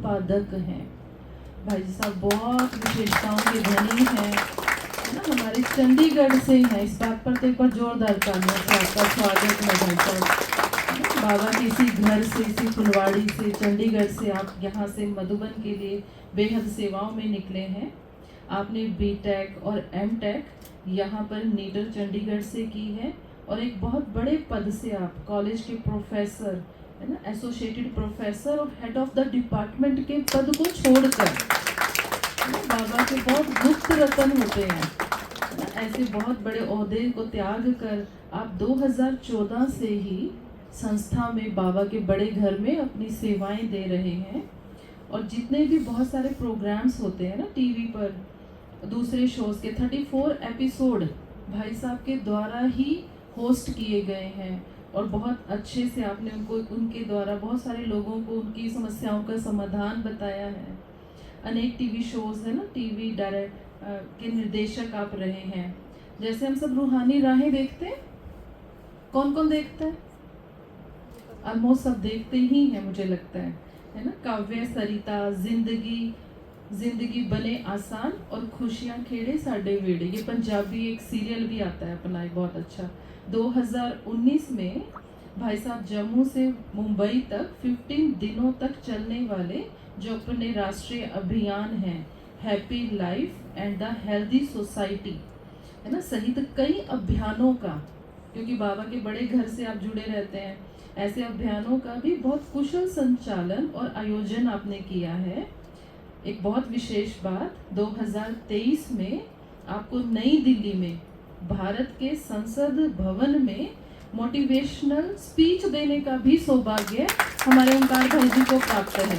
संपादक हैं। भाई साहब बहुत विशेषताओं के धनी हैं, है ना, हमारे चंडीगढ़ से हैं। इस बात पर तो एक बार जोरदार तालियों से आपका स्वागत है भाई साहब। बाबा के इसी घर से, इसी फुलवाड़ी से, चंडीगढ़ से आप यहाँ से मधुबन के लिए बेहद सेवाओं में निकले हैं। आपने बीटेक और एमटेक यहाँ पर नीडर चंडीगढ़ से की है और एक बहुत बड़े पद से आप कॉलेज के प्रोफेसर, है ना, एसोसिएटेड प्रोफेसर और हेड ऑफ द डिपार्टमेंट के पद को छोड़कर, बाबा के बहुत गुप्त रतन होते हैं, ऐसे बहुत बड़े ओहदे को त्याग कर आप 2014 से ही संस्था में बाबा के बड़े घर में अपनी सेवाएं दे रहे हैं। और जितने भी बहुत सारे प्रोग्राम्स होते हैं ना टीवी पर, दूसरे शोज़ के 34 एपिसोड भाई साहब के द्वारा ही होस्ट किए गए हैं और बहुत अच्छे से आपने उनके द्वारा बहुत सारे लोगों को उनकी समस्याओं का समाधान बताया है। अनेक टीवी शोज़ है ना, टीवी डायरेक्ट के निर्देशक आप रहे हैं। जैसे हम सब रूहानी राहें देखते हैं, कौन कौन देखता है? ऑलमोस्ट सब देखते ही हैं मुझे लगता है ना। काव्य सरिता, जिंदगी बने आसान और खुशियां खेड़े साडे वेड़े, ये पंजाबी एक सीरियल भी आता है अपना, बहुत अच्छा। 2019 में भाई साहब जम्मू से मुंबई तक 15 दिनों तक चलने वाले जो अपने राष्ट्रीय अभियान हैं happy life and the healthy society, है ना, सहित कई अभियानों का, क्योंकि बाबा के बड़े घर से आप जुड़े रहते हैं, ऐसे अभियानों का भी बहुत कुशल संचालन और आयोजन आपने किया है। एक बहुत विशेष बात, 2023 में आपको नई दिल्ली में भारत के संसद भवन में मोटिवेशनल स्पीच देने का भी सौभाग्य हमारे ओंकार भाई जी को प्राप्त है।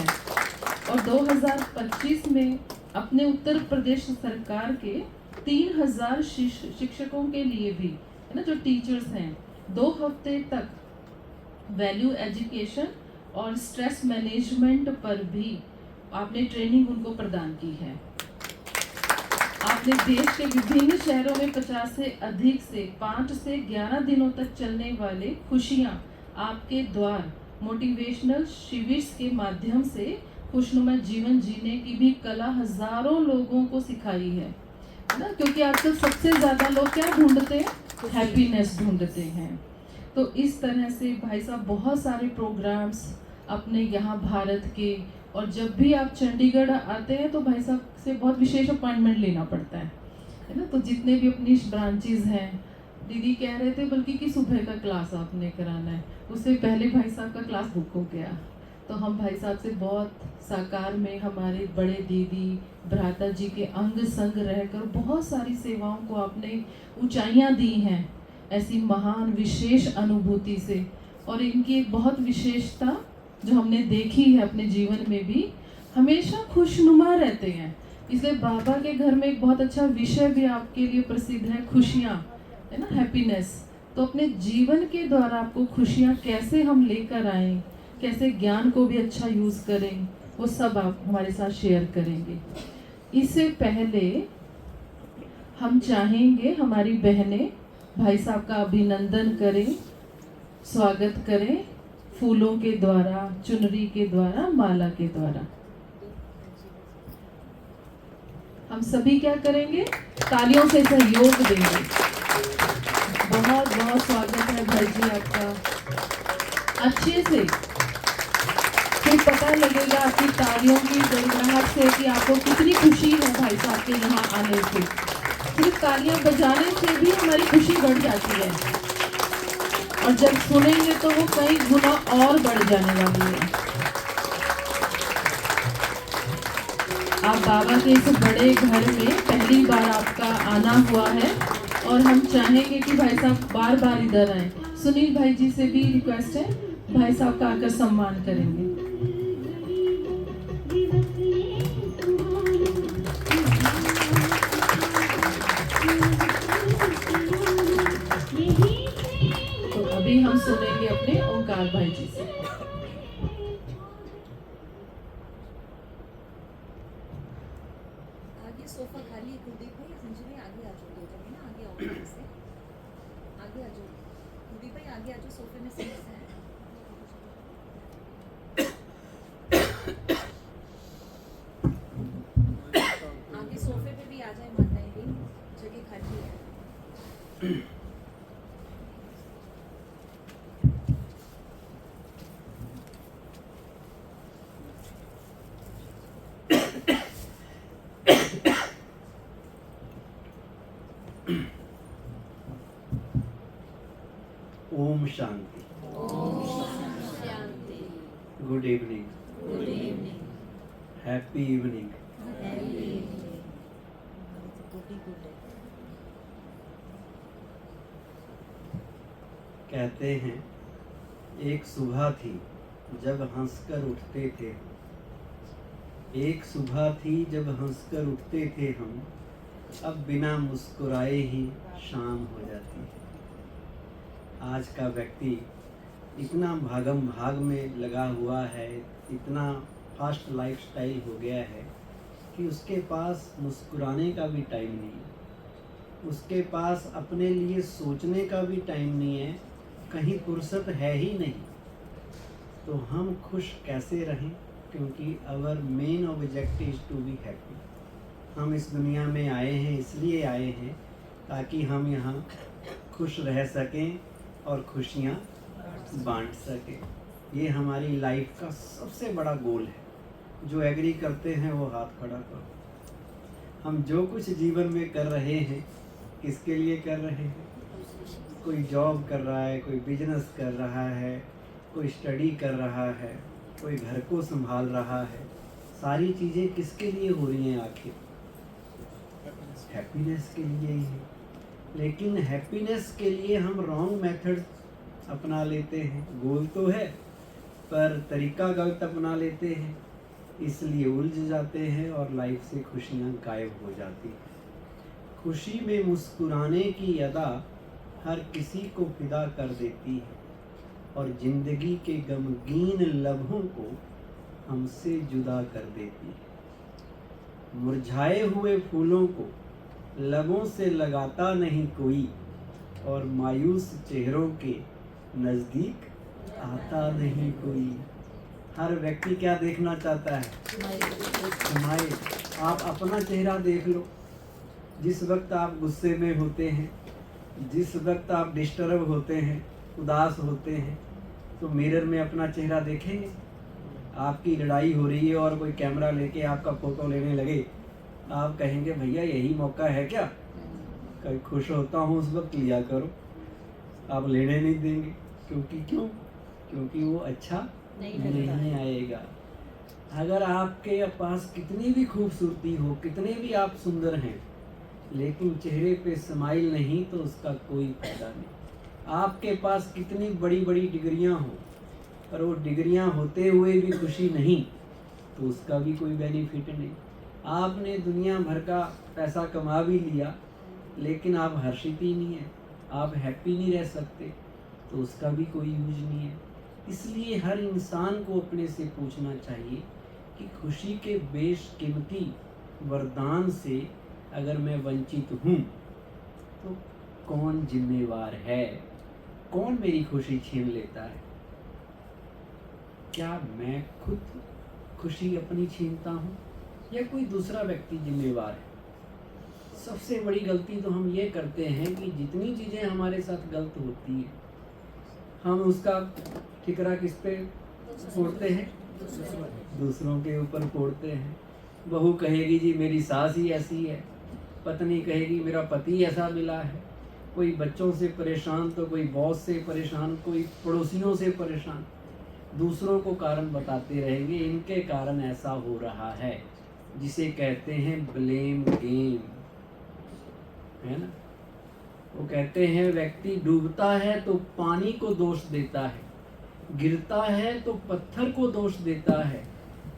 और 2025 में अपने उत्तर प्रदेश सरकार के 3000 शिक्षकों के लिए भी, है ना, जो टीचर्स हैं, 2 हफ्ते तक वैल्यू एजुकेशन और स्ट्रेस मैनेजमेंट पर भी आपने ट्रेनिंग उनको प्रदान की है। आपने देश के विभिन्न शहरों में 50 से अधिक से 5 से 11 दिनों तक चलने वाले खुशियां आपके द्वार मोटिवेशनल शिविर के माध्यम से खुशनुमा जीवन जीने की भी कला हजारों लोगों को सिखाई है ना, क्योंकि आजकल सबसे ज़्यादा लोग क्या ढूंढते हैं? हैप्पीनेस ढूंढते हैं। तो इस तरह से भाई साहब बहुत सारे प्रोग्राम्स अपने यहाँ भारत के, और जब भी आप चंडीगढ़ आते हैं तो भाई साहब से बहुत विशेष अपॉइंटमेंट लेना पड़ता है ना। तो जितने भी अपनी ब्रांचेज हैं, दीदी कह रहे थे बल्कि कि सुबह का क्लास आपने कराना है, उससे पहले भाई साहब का क्लास बुक हो गया। तो हम भाई साहब से बहुत साकार में हमारे बड़े दीदी भ्राता जी के अंग संग रहकर बहुत सारी सेवाओं को आपने ऊंचाइयां दी हैं, ऐसी महान विशेष अनुभूति से। और इनकी एक बहुत विशेषता जो हमने देखी है अपने जीवन में भी, हमेशा खुशनुमा रहते हैं। इसलिए बाबा के घर में एक बहुत अच्छा विषय भी आपके लिए प्रसिद्ध है, खुशियाँ, है ना, हैप्पीनेस। तो अपने जीवन के द्वारा आपको खुशियाँ कैसे हम लेकर आएँ, कैसे ज्ञान को भी अच्छा यूज़ करें, वो सब आप हमारे साथ शेयर करेंगे। इससे पहले हम चाहेंगे हमारी बहनें भाई साहब का अभिनंदन करें, स्वागत करें फूलों के द्वारा, चुनरी के द्वारा, माला के द्वारा। हम सभी क्या करेंगे? तालियों से सहयोग देंगे। बहुत बहुत स्वागत है भाई जी आपका। अच्छे से फिर पता लगेगा आपकी तालियों की गड़गड़ाहट से कि आपको कितनी खुशी है भाई साहब के यहाँ आने से। सिर्फ तालियां बजाने से भी हमारी खुशी बढ़ जाती है, और जब सुनेंगे तो वो कई गुना और बढ़ जाने वाली है। आप बाबा के इस बड़े घर में पहली बार आपका आना हुआ है, और हम चाहेंगे कि भाई साहब बार बार इधर आए। सुनील भाई जी से भी रिक्वेस्ट है, भाई साहब का आकर सम्मान करेंगे। तो अभी हम सुनेंगे अपने ओंकार भाई जी से। आगे सोफा खाली है, कुलदीप भाई संजय भाई आगे आ जाओ, दो जने ना आगे आओ, यहाँ से आगे आ जाओ, कुलदीप भाई आगे आ जाओ, सोफे में सीट्स हैं। शांति। शांति। Good evening, good evening. Happy evening. Happy evening. Good day. कहते हैं एक सुबह थी जब हंसकर उठते थे, एक सुबह थी जब हंसकर उठते थे हम, अब बिना मुस्कुराए ही शाम हो जाती है। आज का व्यक्ति इतना भागम भाग में लगा हुआ है, इतना फास्ट लाइफस्टाइल हो गया है कि उसके पास मुस्कुराने का भी टाइम नहीं है, उसके पास अपने लिए सोचने का भी टाइम नहीं है, कहीं फुर्सत है ही नहीं। तो हम खुश कैसे रहें, क्योंकि our main objective is to be happy. हम इस दुनिया में आए हैं, इसलिए आए हैं ताकि हम यहाँ खुश रह सकें और खुशियाँ बांट सकें। ये हमारी लाइफ का सबसे बड़ा गोल है। जो एग्री करते हैं वो हाथ खड़ा करो। हम जो कुछ जीवन में कर रहे हैं, किसके लिए कर रहे हैं? कोई जॉब कर रहा है, कोई बिजनेस कर रहा है, कोई स्टडी कर रहा है, कोई घर को संभाल रहा है। सारी चीज़ें किसके लिए हो रही हैं आखिर? हैप्पीनेस के लिए ही है। लेकिन हैप्पीनेस के लिए हम रॉन्ग मेथड अपना लेते हैं। गोल तो है पर तरीका गलत अपना लेते हैं, इसलिए उलझ जाते हैं और लाइफ से खुशियाँ गायब हो जाती हैं। खुशी में मुस्कुराने की अदा हर किसी को फिदा कर देती है और ज़िंदगी के गमगीन लम्हों को हमसे जुदा कर देती है। मुरझाए हुए फूलों को लबों से लगाता नहीं कोई और मायूस चेहरों के नज़दीक आता नहीं कोई। हर व्यक्ति क्या देखना चाहता है? स्माइल। आप अपना चेहरा देख लो। जिस वक्त आप गुस्से में होते हैं, जिस वक्त आप डिस्टर्ब होते हैं, उदास होते हैं, तो मिरर में अपना चेहरा देखेंगे। आपकी लड़ाई हो रही है और कोई कैमरा लेके आपका फ़ोटो लेने लगे, आप कहेंगे भैया यही मौका है क्या? कभी खुश होता हूँ उस वक्त लिया करो। आप लेने नहीं देंगे क्योंकि वो अच्छा नहीं आएगा। अगर आपके पास कितनी भी खूबसूरती हो, कितने भी आप सुंदर हैं, लेकिन चेहरे पे स्माइल नहीं तो उसका कोई फायदा नहीं। आपके पास कितनी बड़ी बड़ी डिग्रियां हो पर वो डिग्रियां होते हुए भी खुशी नहीं तो उसका भी कोई बेनिफिट नहीं। आपने दुनिया भर का पैसा कमा भी लिया लेकिन आप हर्षित ही नहीं है, आप हैप्पी नहीं रह सकते, तो उसका भी कोई यूज नहीं है। इसलिए हर इंसान को अपने से पूछना चाहिए कि खुशी के बेशकीमती वरदान से अगर मैं वंचित हूँ तो कौन जिम्मेवार है? कौन मेरी खुशी छीन लेता है? क्या मैं खुद खुशी अपनी छीनता हूँ या कोई दूसरा व्यक्ति जिम्मेवार है? सबसे बड़ी गलती तो हम ये करते हैं कि जितनी चीज़ें हमारे साथ गलत होती हैं हम उसका ठिकरा किस पे फोड़ते हैं? दूसरों के ऊपर फोड़ते हैं। बहू कहेगी जी मेरी सास ही ऐसी है, पत्नी कहेगी मेरा पति ऐसा मिला है, कोई बच्चों से परेशान तो कोई बॉस से परेशान, कोई पड़ोसियों से परेशान। दूसरों को कारण बताते रहेंगे, इनके कारण ऐसा हो रहा है, जिसे कहते हैं ब्लेम गेम, है ना। वो कहते हैं व्यक्ति डूबता है तो पानी को दोष देता है, गिरता है तो पत्थर को दोष देता है।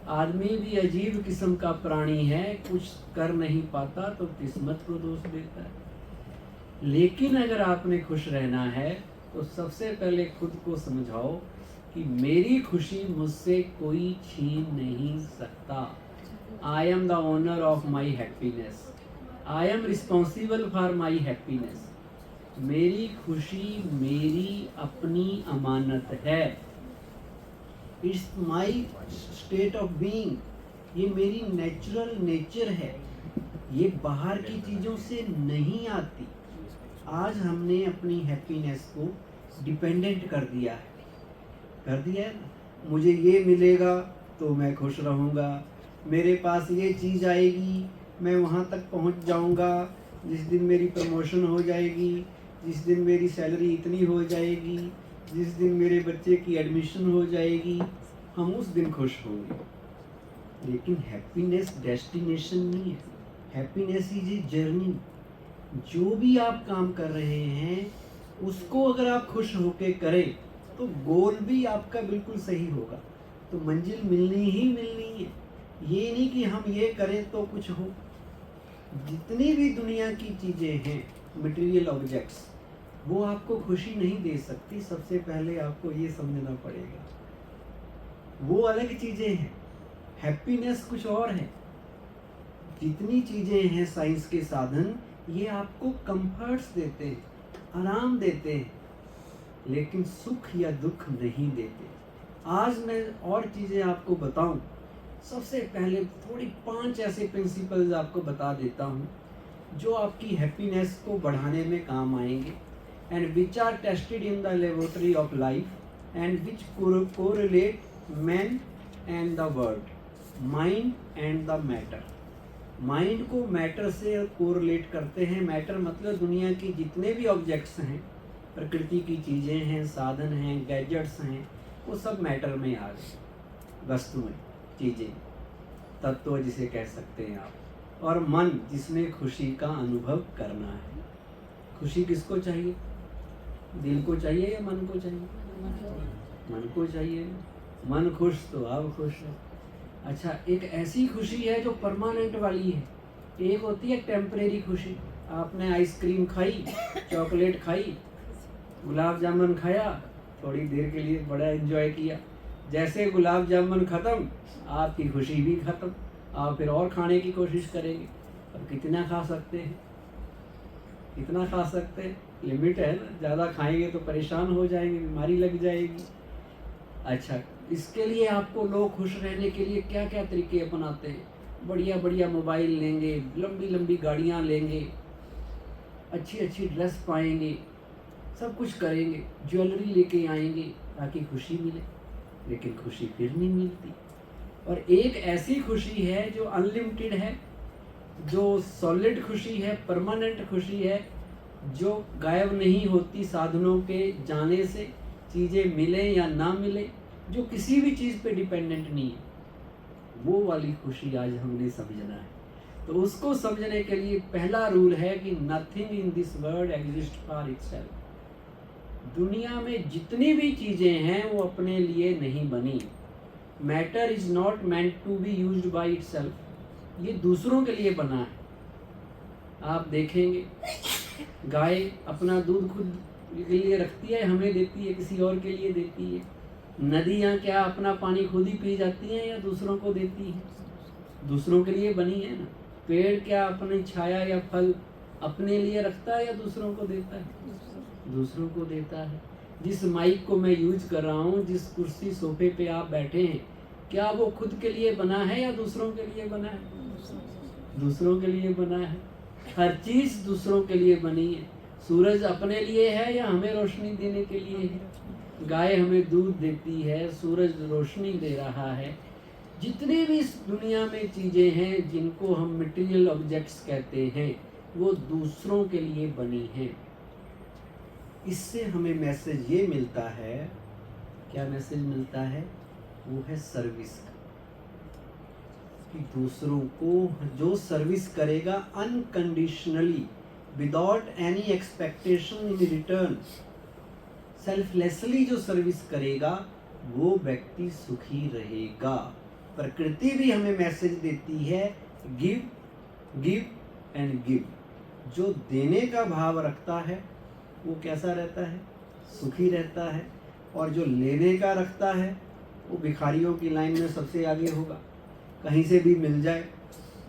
आदमी भी अजीब किस्म का प्राणी है, कुछ कर नहीं पाता तो किस्मत को दोष देता है। लेकिन अगर आपने खुश रहना है तो सबसे पहले खुद को समझाओ कि मेरी खुशी मुझसे कोई छीन नहीं सकता। I am the owner of my happiness, I am responsible for my happiness. मेरी खुशी मेरी अपनी अमानत है। It's my state of being, ये मेरी नेचुरल नेचर है, ये बाहर की चीज़ों से नहीं आती। आज हमने अपनी हैप्पीनेस को डिपेंडेंट कर दिया है ना। मुझे ये मिलेगा तो मैं खुश रहूँगा, मेरे पास ये चीज़ आएगी मैं वहाँ तक पहुँच जाऊँगा, जिस दिन मेरी प्रमोशन हो जाएगी, जिस दिन मेरी सैलरी इतनी हो जाएगी, जिस दिन मेरे बच्चे की एडमिशन हो जाएगी हम उस दिन खुश होंगे। लेकिन हैप्पीनेस डेस्टिनेशन नहीं है, हैप्पीनेस इज ए जर्नी। जो भी आप काम कर रहे हैं उसको अगर आप खुश होके करें तो गोल भी आपका बिल्कुल सही होगा, तो मंजिल मिलनी ही मिलनी है। ये नहीं कि हम ये करें तो कुछ हो। जितनी भी दुनिया की चीज़ें हैं, मटेरियल ऑब्जेक्ट्स, वो आपको खुशी नहीं दे सकती। सबसे पहले आपको ये समझना पड़ेगा, वो अलग चीज़ें हैं, हैप्पीनेस कुछ और है। जितनी चीज़ें हैं साइंस के साधन, ये आपको कंफर्ट्स देते हैं, आराम देते हैं, लेकिन सुख या दुख नहीं देते। आज मैं और चीज़ें आपको बताऊं। सबसे पहले थोड़ी 5 ऐसे प्रिंसिपल्स आपको बता देता हूं जो आपकी हैप्पीनेस को बढ़ाने में काम आएंगे, and which are tested in the laboratory of life and which correlate man and the world, mind and the matter. Mind को मैटर से कोरिलेट करते हैं। मैटर मतलब दुनिया की जितने भी ऑब्जेक्ट्स हैं, प्रकृति की चीज़ें हैं, साधन हैं, गैजेट्स हैं, वो सब मैटर में आ गए। वस्तुएं, चीज़ें, तत्व जिसे कह सकते हैं आप। और मन, जिसमें खुशी का अनुभव करना है। खुशी किसको चाहिए? दिल को चाहिए या मन को चाहिए? मन को चाहिए। मन खुश तो आप खुश है। अच्छा, एक ऐसी खुशी है जो परमानेंट वाली है, एक होती है टेम्परेरी खुशी। आपने आइसक्रीम खाई, चॉकलेट खाई, गुलाब जामुन खाया, थोड़ी देर के लिए बड़ा एंजॉय किया, जैसे गुलाब जामुन ख़त्म आपकी खुशी भी ख़त्म। आप फिर और खाने की कोशिश करेंगे। अब कितना खा सकते हैं? कितना खा सकते हैं? लिमिट है ना, ज़्यादा खाएंगे तो परेशान हो जाएंगे, बीमारी लग जाएगी। अच्छा, इसके लिए आपको लोग खुश रहने के लिए क्या क्या तरीके अपनाते हैं? बढ़िया बढ़िया मोबाइल लेंगे, लंबी लंबी गाड़ियाँ लेंगे, अच्छी अच्छी ड्रेस पाएंगे, सब कुछ करेंगे, ज्वेलरी लेके आएंगे ताकि खुशी मिले, लेकिन खुशी फिर नहीं मिलती। और एक ऐसी खुशी है जो अनलिमिटेड है, जो सॉलिड खुशी है, परमानेंट खुशी है, जो गायब नहीं होती साधनों के जाने से, चीज़ें मिले या ना मिले, जो किसी भी चीज़ पे डिपेंडेंट नहीं है। वो वाली खुशी आज हमने समझना है। तो उसको समझने के लिए पहला रूल है कि nothing in this world exist for itself. दुनिया में जितनी भी चीज़ें हैं वो अपने लिए नहीं बनी। Matter is not meant to be used by itself, ये दूसरों के लिए बना है। आप देखेंगे गाय अपना दूध खुद के लिए रखती है, हमें देती है, किसी और के लिए देती है। नदियाँ क्या अपना पानी खुद ही पी जाती हैं या दूसरों को देती हैं? दूसरों के लिए बनी है ना। पेड़ क्या अपनी छाया या फल अपने लिए रखता है या दूसरों को देता है? दूसरों को देता है। जिस माइक को मैं यूज कर रहा हूँ, जिस कुर्सी सोफे पे आप बैठे हैं, क्या वो खुद के लिए बना है या दूसरों के लिए बना है? दूसरों के लिए बना है। हर चीज़ दूसरों के लिए बनी है। सूरज अपने लिए है या हमें रोशनी देने के लिए है? गाय हमें दूध देती है, सूरज रोशनी दे रहा है। जितनी भी इस दुनिया में चीज़ें हैं जिनको हम मटेरियल ऑब्जेक्ट्स कहते हैं, वो दूसरों के लिए बनी हैं। इससे हमें मैसेज ये मिलता है, क्या मैसेज मिलता है? वो है सर्विस का, कि दूसरों को जो सर्विस करेगा unconditionally, without any expectation in return, selflessly जो सर्विस करेगा, वो व्यक्ति सुखी रहेगा। प्रकृति भी हमें मैसेज देती है, गिव गिव एंड गिव। जो देने का भाव रखता है वो कैसा रहता है? सुखी रहता है। और जो लेने का रखता है वो भिखारियों की लाइन में सबसे आगे होगा। कहीं से भी मिल जाए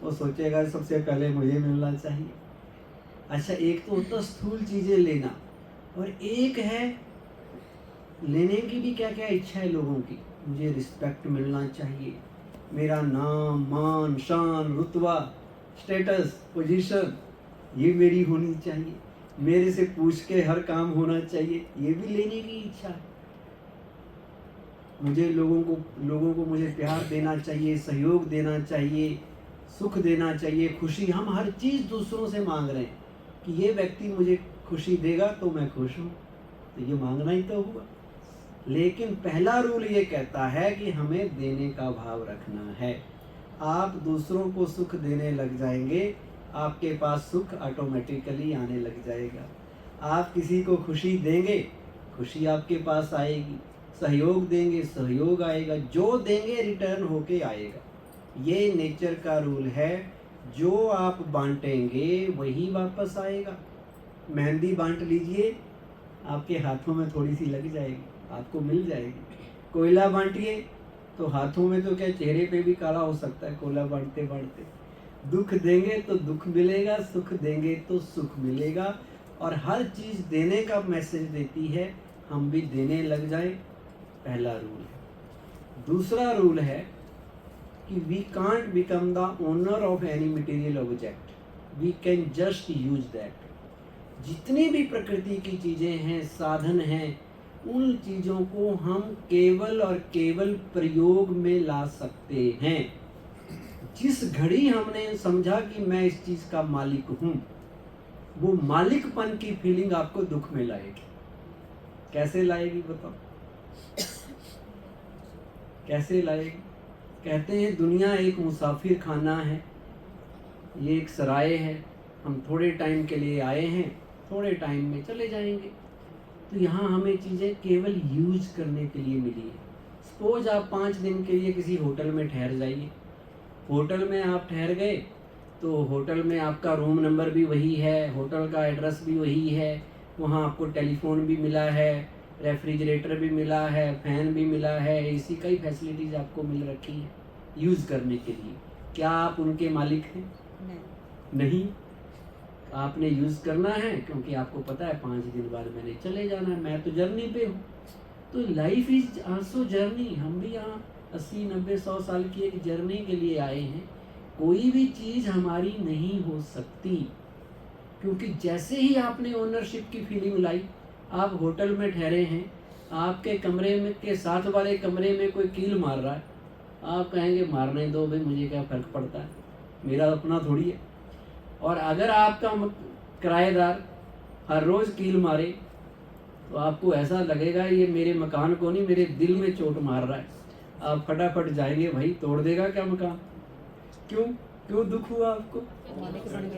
वो सोचेगा सबसे पहले मुझे मिलना चाहिए। अच्छा, एक तो होता स्थूल चीज़ें लेना, और एक है लेने की भी क्या क्या इच्छा है लोगों की। मुझे रिस्पेक्ट मिलना चाहिए, मेरा नाम, मान, शान, रुतबा, स्टेटस, पोजीशन ये मेरी होनी चाहिए, मेरे से पूछ के हर काम होना चाहिए, ये भी लेने की इच्छा है। मुझे लोगों को मुझे प्यार देना चाहिए, सहयोग देना चाहिए, सुख देना चाहिए, खुशी। हम हर चीज़ दूसरों से मांग रहे हैं कि ये व्यक्ति मुझे खुशी देगा तो मैं खुश हूँ। तो ये मांगना ही तो हुआ। लेकिन पहला रूल ये कहता है कि हमें देने का भाव रखना है। आप दूसरों को सुख देने लग जाएंगे, आपके पास सुख ऑटोमेटिकली आने लग जाएगा। आप किसी को खुशी देंगे, खुशी आपके पास आएगी। सहयोग देंगे, सहयोग आएगा। जो देंगे रिटर्न होके आएगा। ये नेचर का रूल है। जो आप बांटेंगे वही वापस आएगा। मेहंदी बांट लीजिए, आपके हाथों में थोड़ी सी लग जाएगी, आपको मिल जाएगी। कोयला बांटिए तो हाथों में तो क्या, चेहरे पे भी काला हो सकता है कोयला बांटते बांटते। दुख देंगे तो दुख मिलेगा, सुख देंगे तो सुख मिलेगा। और हर चीज़ देने का मैसेज देती है, हम भी देने लग जाए। पहला रूल है। दूसरा रूल है कि we can't become the owner of any material object, we can just use that. जितनी भी प्रकृति की चीज़ें हैं, साधन हैं, उन चीज़ों को हम केवल और केवल प्रयोग में ला सकते हैं। जिस घड़ी हमने समझा कि मैं इस चीज़ का मालिक हूँ, वो मालिकपन की फीलिंग आपको दुख में लाएगी। कैसे लाएगी बताओ, कैसे लाएगी? कहते हैं दुनिया एक मुसाफिर खाना है, ये एक सराय है। हम थोड़े टाइम के लिए आए हैं, थोड़े टाइम में चले जाएंगे। तो यहाँ हमें चीज़ें केवल यूज करने के लिए मिली है। सपोज आप 5 दिन के लिए किसी होटल में ठहर जाइए। होटल में आप ठहर गए तो होटल में आपका रूम नंबर भी वही है, होटल का एड्रेस भी वही है, वहाँ आपको टेलीफोन भी मिला है, रेफ्रिजरेटर भी मिला है, फैन भी मिला है, एसी कई फैसिलिटीज़ आपको मिल रखी है यूज़ करने के लिए। क्या आप उनके मालिक हैं? नहीं। आपने यूज़ करना है क्योंकि आपको पता है 5 दिन बाद मैंने चले जाना है, मैं तो जर्नी पे हूँ। तो लाइफ इज आल्सो जर्नी। हम भी यहाँ 80, 90, 100 साल की एक जर्नी के लिए आए हैं। कोई भी चीज़ हमारी नहीं हो सकती, क्योंकि जैसे ही आपने ओनरशिप की फीलिंग लाई, आप होटल में ठहरे हैं, आपके कमरे में के साथ वाले कमरे में कोई कील मार रहा है, आप कहेंगे मारने दो भाई, मुझे क्या फ़र्क पड़ता है, मेरा अपना थोड़ी है। और अगर आपका किराएदार हर रोज़ कील मारे तो आपको ऐसा लगेगा ये मेरे मकान को नहीं, मेरे दिल में चोट मार रहा है। आप फटाफट जाएंगे, भाई तोड़ देगा क्या मकान? क्यों क्यों दुख हुआ आपको?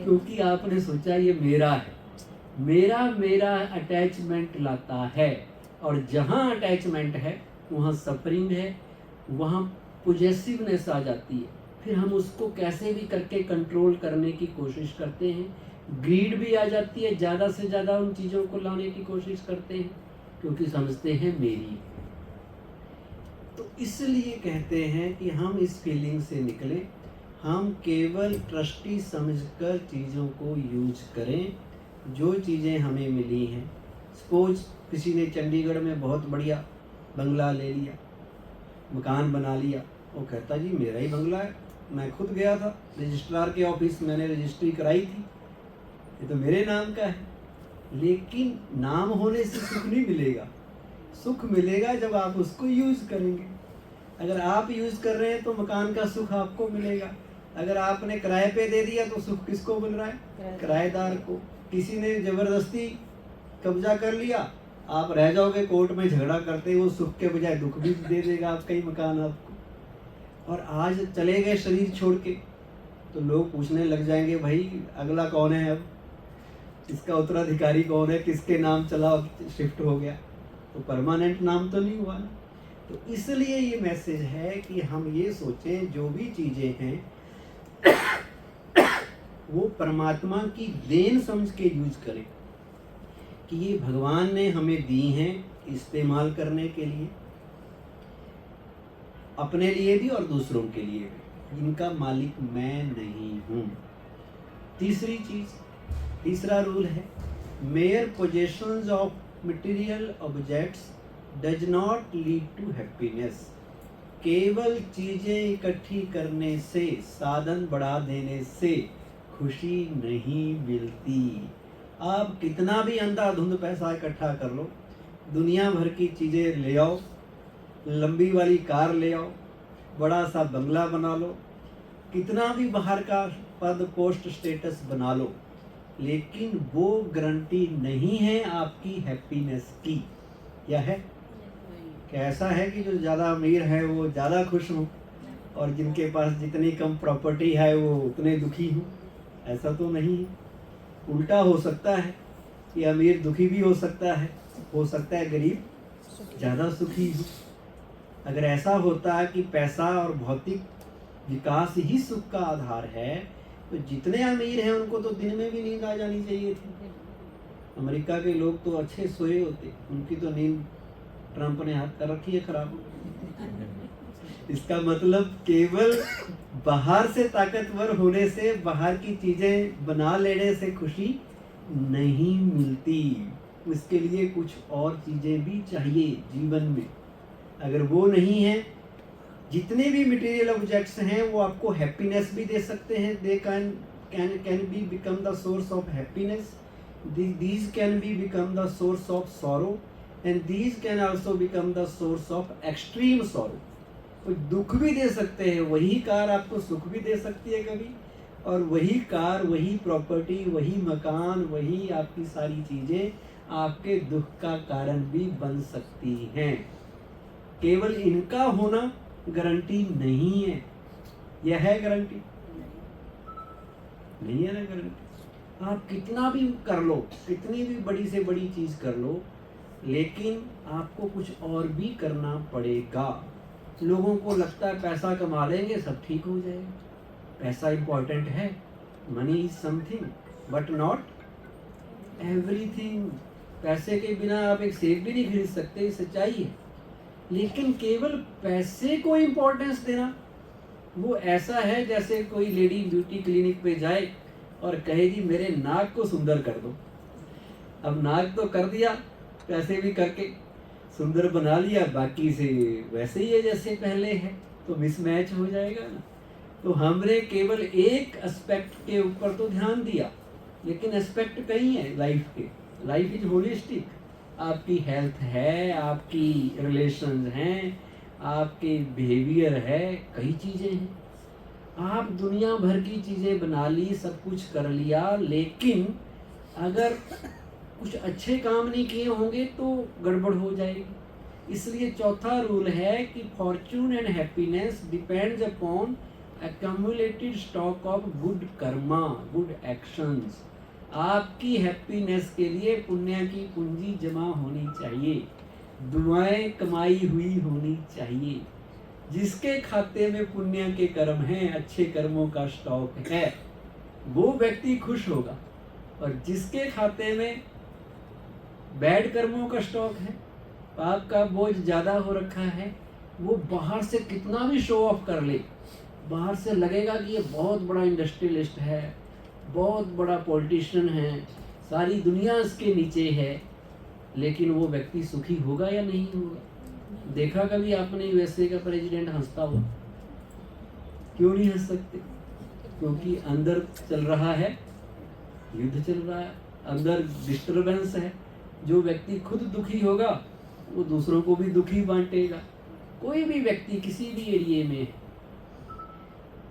क्योंकि आपने सोचा ये मेरा है। मेरा अटैचमेंट लाता है, और जहाँ अटैचमेंट है वहाँ सफरिंग है, वहाँ पोजेसिवनेस आ जाती है। फिर हम उसको कैसे भी करके कंट्रोल करने की कोशिश करते हैं। ग्रीड भी आ जाती है, ज़्यादा से ज़्यादा उन चीज़ों को लाने की कोशिश करते हैं क्योंकि समझते हैं मेरी। तो इसलिए कहते हैं कि हम इस फीलिंग से निकलें, हम केवल ट्रस्टी समझकर चीज़ों को यूज करें। जो चीज़ें हमें मिली हैं, सपोज किसी ने चंडीगढ़ में बहुत बढ़िया बंगला ले लिया, मकान बना लिया, वो कहता जी मेरा ही बंगला है, मैं खुद गया था रजिस्ट्रार के ऑफिस, मैंने रजिस्ट्री कराई थी, ये तो मेरे नाम का है। लेकिन नाम होने से सुख नहीं मिलेगा। सुख मिलेगा जब आप उसको यूज़ करेंगे। अगर आप यूज़ कर रहे हैं तो मकान का सुख आपको मिलेगा। अगर आपने किराए पे दे दिया तो सुख किसको मिल रहा है? किराएदार को। किसी ने ज़बरदस्ती कब्जा कर लिया, आप रह जाओगे कोर्ट में झगड़ा करते, वो सुख के बजाय दुख भी दे देगा आपका ही मकान आपको। और आज चले गए शरीर छोड़ के तो लोग पूछने लग जाएंगे भाई अगला कौन है, अब इसका उत्तराधिकारी कौन है, किसके नाम चला शिफ्ट हो गया, तो परमानेंट नाम तो नहीं हुआ ना। तो इसलिए ये मैसेज है कि हम ये सोचें जो भी चीज़ें हैं वो परमात्मा की देन समझ के यूज करें कि ये भगवान ने हमें दी हैं इस्तेमाल करने के लिए, अपने लिए भी और दूसरों के लिए भी। इनका मालिक मैं नहीं हूँ। तीसरी चीज़, तीसरा रूल है, mere possessions of material objects does not lead to happiness. केवल चीज़ें इकट्ठी करने से, साधन बढ़ा देने से खुशी नहीं मिलती। आप कितना भी अंधाधुंध पैसा इकट्ठा कर लो, दुनिया भर की चीज़ें ले आओ, लंबी वाली कार ले आओ, बड़ा सा बंगला बना लो, कितना भी बाहर का पद पोस्ट स्टेटस बना लो, लेकिन वो गारंटी नहीं है आपकी हैप्पीनेस की। क्या है? कि ऐसा है कि जो ज़्यादा अमीर है वो ज़्यादा खुश हों और जिनके पास जितनी कम प्रॉपर्टी है वो उतने दुखी हों? ऐसा तो नहीं है। उल्टा हो सकता है कि अमीर दुखी भी हो सकता है गरीब ज़्यादा सुखी हो। अगर ऐसा होता है कि पैसा और भौतिक विकास ही सुख का आधार है, तो जितने अमीर हैं उनको तो दिन में भी नींद आ जानी चाहिए थी। अमेरिका के लोग तो अच्छे सोए होते, उनकी तो नींद ट्रंप ने हाथ कर रखी है खराब। इसका मतलब केवल बाहर से ताकतवर होने से, बाहर की चीजें बना लेने से खुशी नहीं मिलती। उसके लिए कुछ और चीजें भी चाहिए जीवन में। अगर वो नहीं है, जितने भी मटेरियल ऑब्जेक्ट्स हैं वो आपको हैप्पीनेस भी दे सकते हैं। They can be become the source of happiness, these can be become the source of sorrow and these can also become the source of extreme sorrow। तो दुख भी दे सकते हैं, वही कार आपको सुख भी दे सकती है कभी, और वही कार, वही प्रॉपर्टी, वही मकान, वही आपकी सारी चीजें आपके दुख का कारण भी बन सकती हैं। केवल इनका होना गारंटी नहीं है। यह है गारंटी? नहीं है ना गारंटी। आप कितना भी कर लो, कितनी भी बड़ी से बड़ी चीज कर लो, लेकिन आपको कुछ और भी करना पड़ेगा। लोगों को लगता है पैसा कमा लेंगे सब ठीक हो जाएगा। पैसा इंपॉर्टेंट है, money is something but not everything. पैसे के बिना आप एक सेब भी नहीं खरीद सकते, सच्चाई है। लेकिन केवल पैसे को इम्पोर्टेंस देना, वो ऐसा है जैसे कोई लेडी ब्यूटी क्लिनिक पे जाए और कहे जी मेरे नाक को सुंदर कर दो। अब नाक तो कर दिया, पैसे भी करके सुंदर बना लिया, बाकी से वैसे ही है जैसे पहले है, तो मिसमैच हो जाएगा ना। तो हमने केवल एक एस्पेक्ट के ऊपर तो ध्यान दिया, लेकिन एस्पेक्ट कई है लाइफ के। Life is holistic. आपकी हेल्थ है, आपकी रिलेशंस हैं, आपके बिहेवियर है, कई चीज़ें हैं। आप दुनिया भर की चीज़ें बना ली, सब कुछ कर लिया, लेकिन अगर कुछ अच्छे काम नहीं किए होंगे तो गड़बड़ हो जाएगी। इसलिए चौथा रूल है कि Fortune and happiness depends upon accumulated stock of good Karma, good actions. आपकी हैप्पीनेस के लिए पुण्य की पूंजी जमा होनी चाहिए, दुआएं कमाई हुई होनी चाहिए। जिसके खाते में पुण्य के कर्म हैं, अच्छे कर्मों का स्टॉक है, वो व्यक्ति खुश होगा। और जिसके खाते में बैड कर्मों का स्टॉक है, पाप का बोझ ज़्यादा हो रखा है, वो बाहर से कितना भी शो ऑफ कर ले, बाहर से लगेगा कि ये बहुत बड़ा इंडस्ट्रियलिस्ट है, बहुत बड़ा पॉलिटिशियन है, सारी दुनिया इसके नीचे है, लेकिन वो व्यक्ति सुखी होगा या नहीं होगा? देखा कभी आपने यूएसए का प्रेसिडेंट हंसता हुआ? क्यों नहीं हंस सकते? क्योंकि अंदर चल रहा है, युद्ध चल रहा है, अंदर डिस्टर्बेंस है। जो व्यक्ति खुद दुखी होगा वो दूसरों को भी दुखी बांटेगा। कोई भी व्यक्ति किसी भी एरिए में,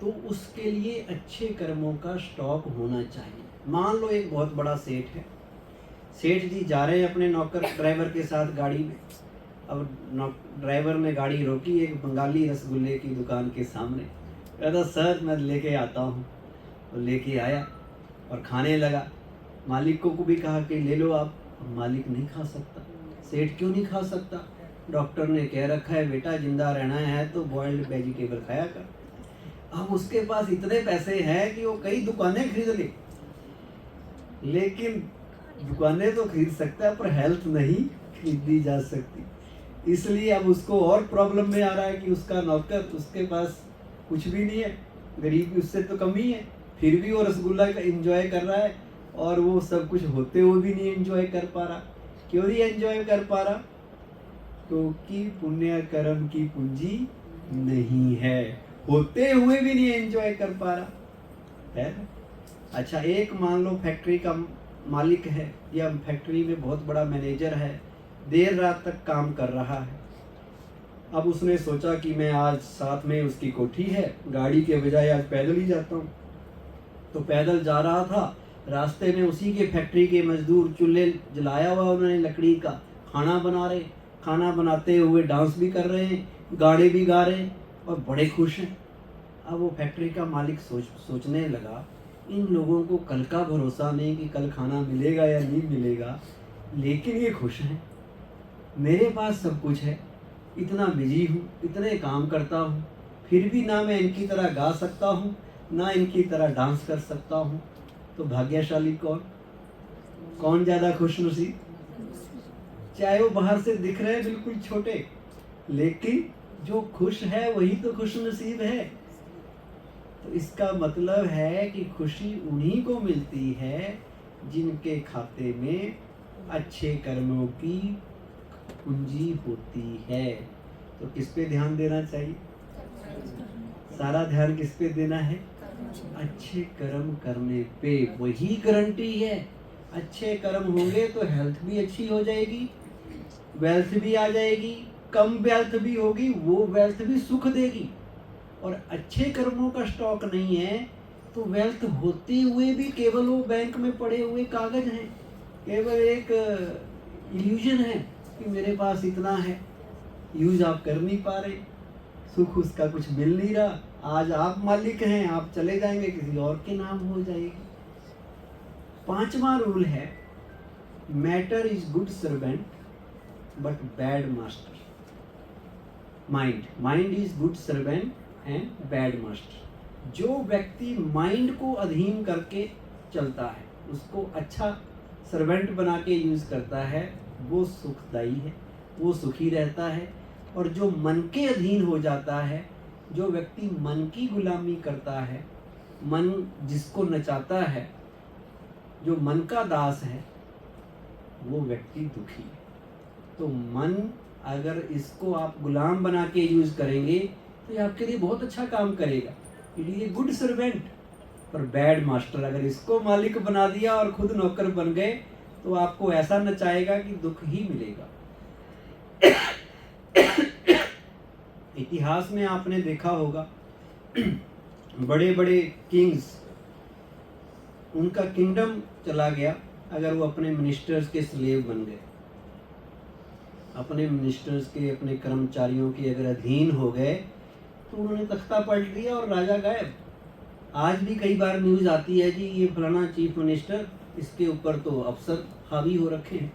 तो उसके लिए अच्छे कर्मों का स्टॉक होना चाहिए। मान लो एक बहुत बड़ा सेठ है, सेठ जी जा रहे हैं अपने नौकर ड्राइवर के साथ गाड़ी में। अब ड्राइवर ने गाड़ी रोकी एक बंगाली रसगुल्ले की दुकान के सामने। कहता सर मैं लेके आता हूँ। तो लेके आया और खाने लगा। मालिक को भी कहा कि ले लो आप। मालिक नहीं खा सकता। सेठ क्यों नहीं खा सकता? डॉक्टर ने कह रखा है बेटा जिंदा रहना है तो बॉइल्ड वेजिटेबल खाया कर। अब उसके पास इतने पैसे हैं कि वो कई दुकानें खरीद ले, लेकिन दुकानें तो खरीद सकता है पर हेल्थ नहीं खरीदी जा सकती। इसलिए अब उसको और प्रॉब्लम में आ रहा है कि उसका नौकर, उसके पास कुछ भी नहीं है, गरीबी उससे तो कम ही है, फिर भी वो रसगुल्ला का एंजॉय कर रहा है और वो सब कुछ होते हुए भी नहीं एंजॉय कर पा रहा। क्यों नहीं एंजॉय कर पा रहा? क्योंकि पुण्य कर्म की पूंजी नहीं है, होते हुए भी नहीं एंजॉय कर पा रहा है। अच्छा एक मान लो फैक्ट्री का मालिक है या फैक्ट्री में बहुत बड़ा मैनेजर है, देर रात तक काम कर रहा है। अब उसने सोचा कि मैं आज साथ में उसकी कोठी है, गाड़ी के बजाय आज पैदल ही जाता हूँ। तो पैदल जा रहा था, रास्ते में उसी के फैक्ट्री के मजदूर चूल्हे जलाया हुआ उन्होंने लकड़ी का, खाना बना रहे, खाना बनाते हुए डांस भी कर रहे हैं, गाने भी गा रहे हैं और बड़े खुश हैं। अब वो फैक्ट्री का मालिक सोचने लगा, इन लोगों को कल का भरोसा नहीं कि कल खाना मिलेगा या नहीं मिलेगा, लेकिन ये खुश हैं। मेरे पास सब कुछ है, इतना बिजी हूँ, इतने काम करता हूँ, फिर भी ना मैं इनकी तरह गा सकता हूँ, ना इनकी तरह डांस कर सकता हूँ। तो भाग्यशाली कौन ज़्यादा खुशनसीब? चाहे वो बाहर से दिख रहे हैं बिल्कुल छोटे, लेकिन जो खुश है वही तो खुशनसीब है। तो इसका मतलब है कि खुशी उन्हीं को मिलती है जिनके खाते में अच्छे कर्मों की पूंजी होती है। तो किस पे ध्यान देना चाहिए? सारा ध्यान किस पे देना है? अच्छे कर्म करने पे। वही गारंटी है, अच्छे कर्म होंगे तो हेल्थ भी अच्छी हो जाएगी, वेल्थ भी आ जाएगी, कम वेल्थ भी होगी, वो वेल्थ भी सुख देगी। और अच्छे कर्मों का स्टॉक नहीं है तो वेल्थ होते हुए भी केवल वो बैंक में पड़े हुए कागज हैं, केवल एक इल्यूजन है कि मेरे पास इतना है, यूज आप कर नहीं पा रहे, सुख उसका कुछ मिल नहीं रहा। आज आप मालिक हैं, आप चले जाएंगे किसी और के नाम हो जाएगी। 5वां रूल है, matter is good servant but bad master. Mind is good servant and bad master. जो व्यक्ति माइंड को अधीन करके चलता है, उसको अच्छा सर्वेंट बना के यूज करता है, वो सुखदायी है, वो सुखी रहता है। और जो मन के अधीन हो जाता है, जो व्यक्ति मन की गुलामी करता है, मन जिसको नचाता है, जो मन का दास है, वो व्यक्ति दुखी है। तो मन अगर इसको आप गुलाम बना के यूज करेंगे तो ये आपके लिए बहुत अच्छा काम करेगा। It is a good servant पर बैड मास्टर। अगर इसको मालिक बना दिया और खुद नौकर बन गए तो आपको ऐसा नचाएगा कि दुख ही मिलेगा। इतिहास में आपने देखा होगा बड़े बड़े किंग्स, उनका किंगडम चला गया अगर वो अपने मिनिस्टर्स के स्लेव बन गए, अपने मिनिस्टर्स के, अपने कर्मचारियों के अगर अधीन हो गए तो उन्होंने तख्ता पलट दिया और राजा गायब। आज भी कई बार न्यूज़ आती है जी ये फलाना चीफ मिनिस्टर, इसके ऊपर तो अफसर हावी हो रखे हैं,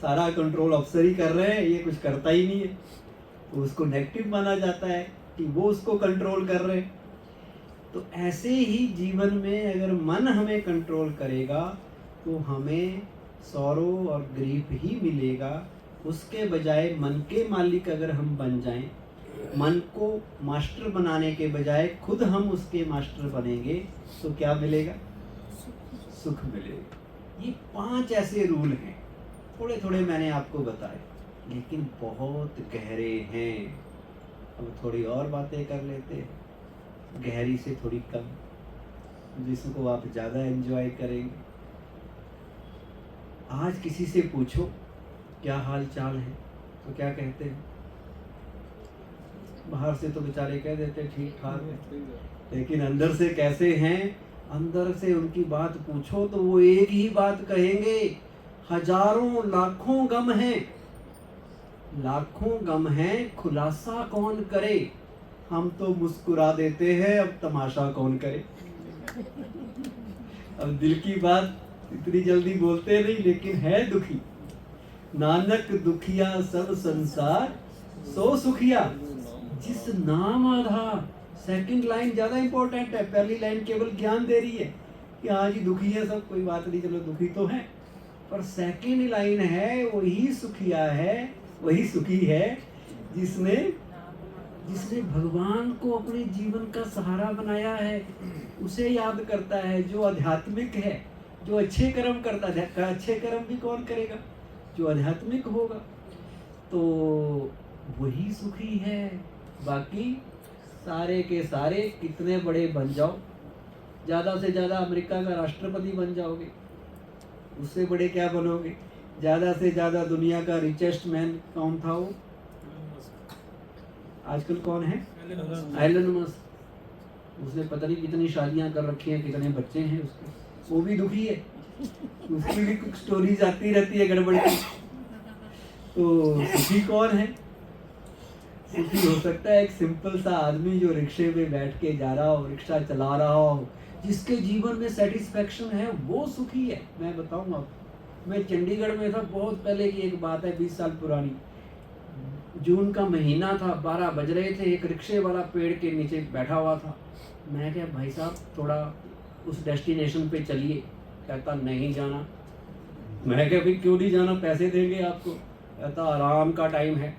सारा कंट्रोल अफसर ही कर रहे हैं, ये कुछ करता ही नहीं है। तो उसको नेगेटिव माना जाता है कि वो उसको कंट्रोल कर रहे हैं। तो ऐसे ही जीवन में अगर मन हमें कंट्रोल करेगा तो हमें सौरो और ग्रीफ ही मिलेगा। उसके बजाय मन के मालिक अगर हम बन जाएं, मन को मास्टर बनाने के बजाय खुद हम उसके मास्टर बनेंगे तो क्या मिलेगा? सुख मिलेगा। ये 5 ऐसे रूल हैं, थोड़े थोड़े मैंने आपको बताए, लेकिन बहुत गहरे हैं। अब थोड़ी और बातें कर लेते हैं, गहरी से थोड़ी कम, जिसको आप ज़्यादा एंजॉय करेंगे। आज किसी से पूछो क्या हाल चाल है तो क्या कहते हैं? बाहर से तो बेचारे कह देते ठीक ठाक है, लेकिन अंदर से कैसे हैं? अंदर से उनकी बात पूछो तो वो एक ही बात कहेंगे, हजारों लाखों गम हैं, लाखों गम हैं, खुलासा कौन करे? हम तो मुस्कुरा देते हैं, अब तमाशा कौन करे? अब दिल की बात इतनी जल्दी बोलते नहीं, लेकिन है दुखी। नानक दुखिया सब संसार सो सुखिया जिस नाम आधार। सेकंड लाइन ज्यादा इंपॉर्टेंट है, पहली लाइन केवल ज्ञान दे रही है कि हाँ जी दुखी है सब, कोई बात नहीं, चलो दुखी तो है। पर सेकंड लाइन है वही सुखिया है, वही सुखी है जिसने भगवान को अपने जीवन का सहारा बनाया है, उसे याद करता है, जो आध्यात्मिक है, जो अच्छे कर्म करता है। अच्छे कर्म भी कौन करेगा? जो आध्यात्मिक होगा, तो वही सुखी है। बाकी सारे के सारे कितने बड़े बन जाओ, ज़्यादा से ज़्यादा अमेरिका का राष्ट्रपति बन जाओगे, उससे बड़े क्या बनोगे? ज़्यादा से ज़्यादा दुनिया का रिचेस्ट मैन कौन था वो? आजकल कौन है? Elon Musk. उसने पता नहीं कितनी शादियां कर रखी हैं, कितने बच्चे हैं उसके, वो भी दुखी है। उसकी भी कुछ स्टोरीज आती रहती है गड़बड़ की। तो सुखी कौन है? सुखी हो सकता है एक सिंपल सा आदमी जो रिक्शे में बैठ के जा रहा हो, रिक्शा चला रहा हो, जिसके जीवन में सेटिस्फेक्शन है, वो सुखी है। मैं बताऊं आपको, मैं चंडीगढ़ में था, बहुत पहले की एक बात है, 20 साल पुरानी। जून का महीना था, 12 बज रहे थे, एक रिक्शे वाला पेड़ के नीचे बैठा हुआ था। मैं क्या, भाई साहब थोड़ा उस डेस्टिनेशन पे चलिए। कहता नहीं जाना। मैं क्या, भाई क्यों नहीं जाना, पैसे देंगे आपको। कहता आराम का टाइम है।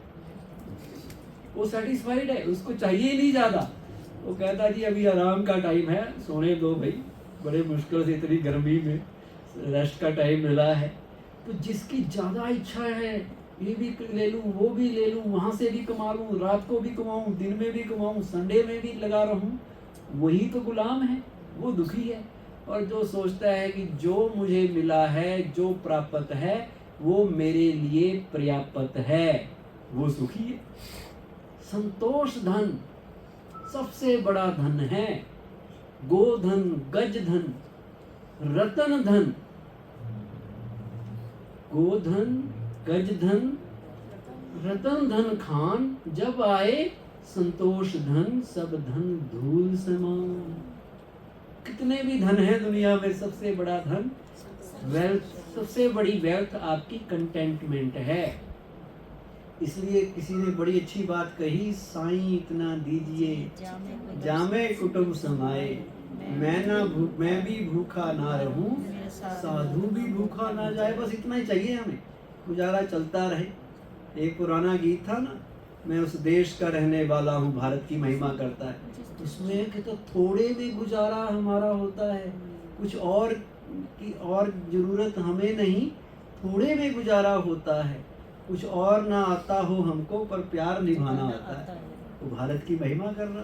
वो सेटिस्फाइड है, उसको चाहिए ही नहीं ज़्यादा। वो कहता जी अभी आराम का टाइम है, सोने दो भाई, बड़े मुश्किल से इतनी गर्मी में रेस्ट का टाइम मिला है। तो जिसकी ज़्यादा इच्छा है, ये भी ले लूँ, वो भी ले लूँ, वहाँ से भी कमा लूँ, रात को भी कमाऊँ, दिन में भी कमाऊँ, संडे में भी लगा रहूँ, वही तो गुलाम है, वो दुखी है। और जो सोचता है कि जो मुझे मिला है, जो प्राप्त है, वो मेरे लिए पर्याप्त है, वो सुखी है। संतोष धन सबसे बड़ा धन है। गोधन, गज धन, रतन धन। गोधन, गज धन, रतन धन खान, जब आए संतोष धन, सब धन धूल समान। कितने भी धन है दुनिया में, सबसे बड़ा धन वेल्थ, सबसे बड़ी वेल्थ आपकी कंटेंटमेंट है। इसलिए किसी ने बड़ी अच्छी बात कही, साईं इतना दीजिए जामे कुटुंब समाए, मैं भी भूखा ना रहूं, साधु भी भूखा ना जाए। बस इतना ही चाहिए हमें, गुजारा चलता रहे। एक पुराना गीत था ना, मैं उस देश का रहने वाला हूँ, भारत की महिमा करता है। उसमें कि तो थोड़े में गुजारा हमारा होता है, कुछ और की और ज़रूरत हमें नहीं, थोड़े में गुजारा होता है। कुछ और ना आता हो हमको, पर प्यार निभाना आता है। तो भारत की महिमा कर रहा,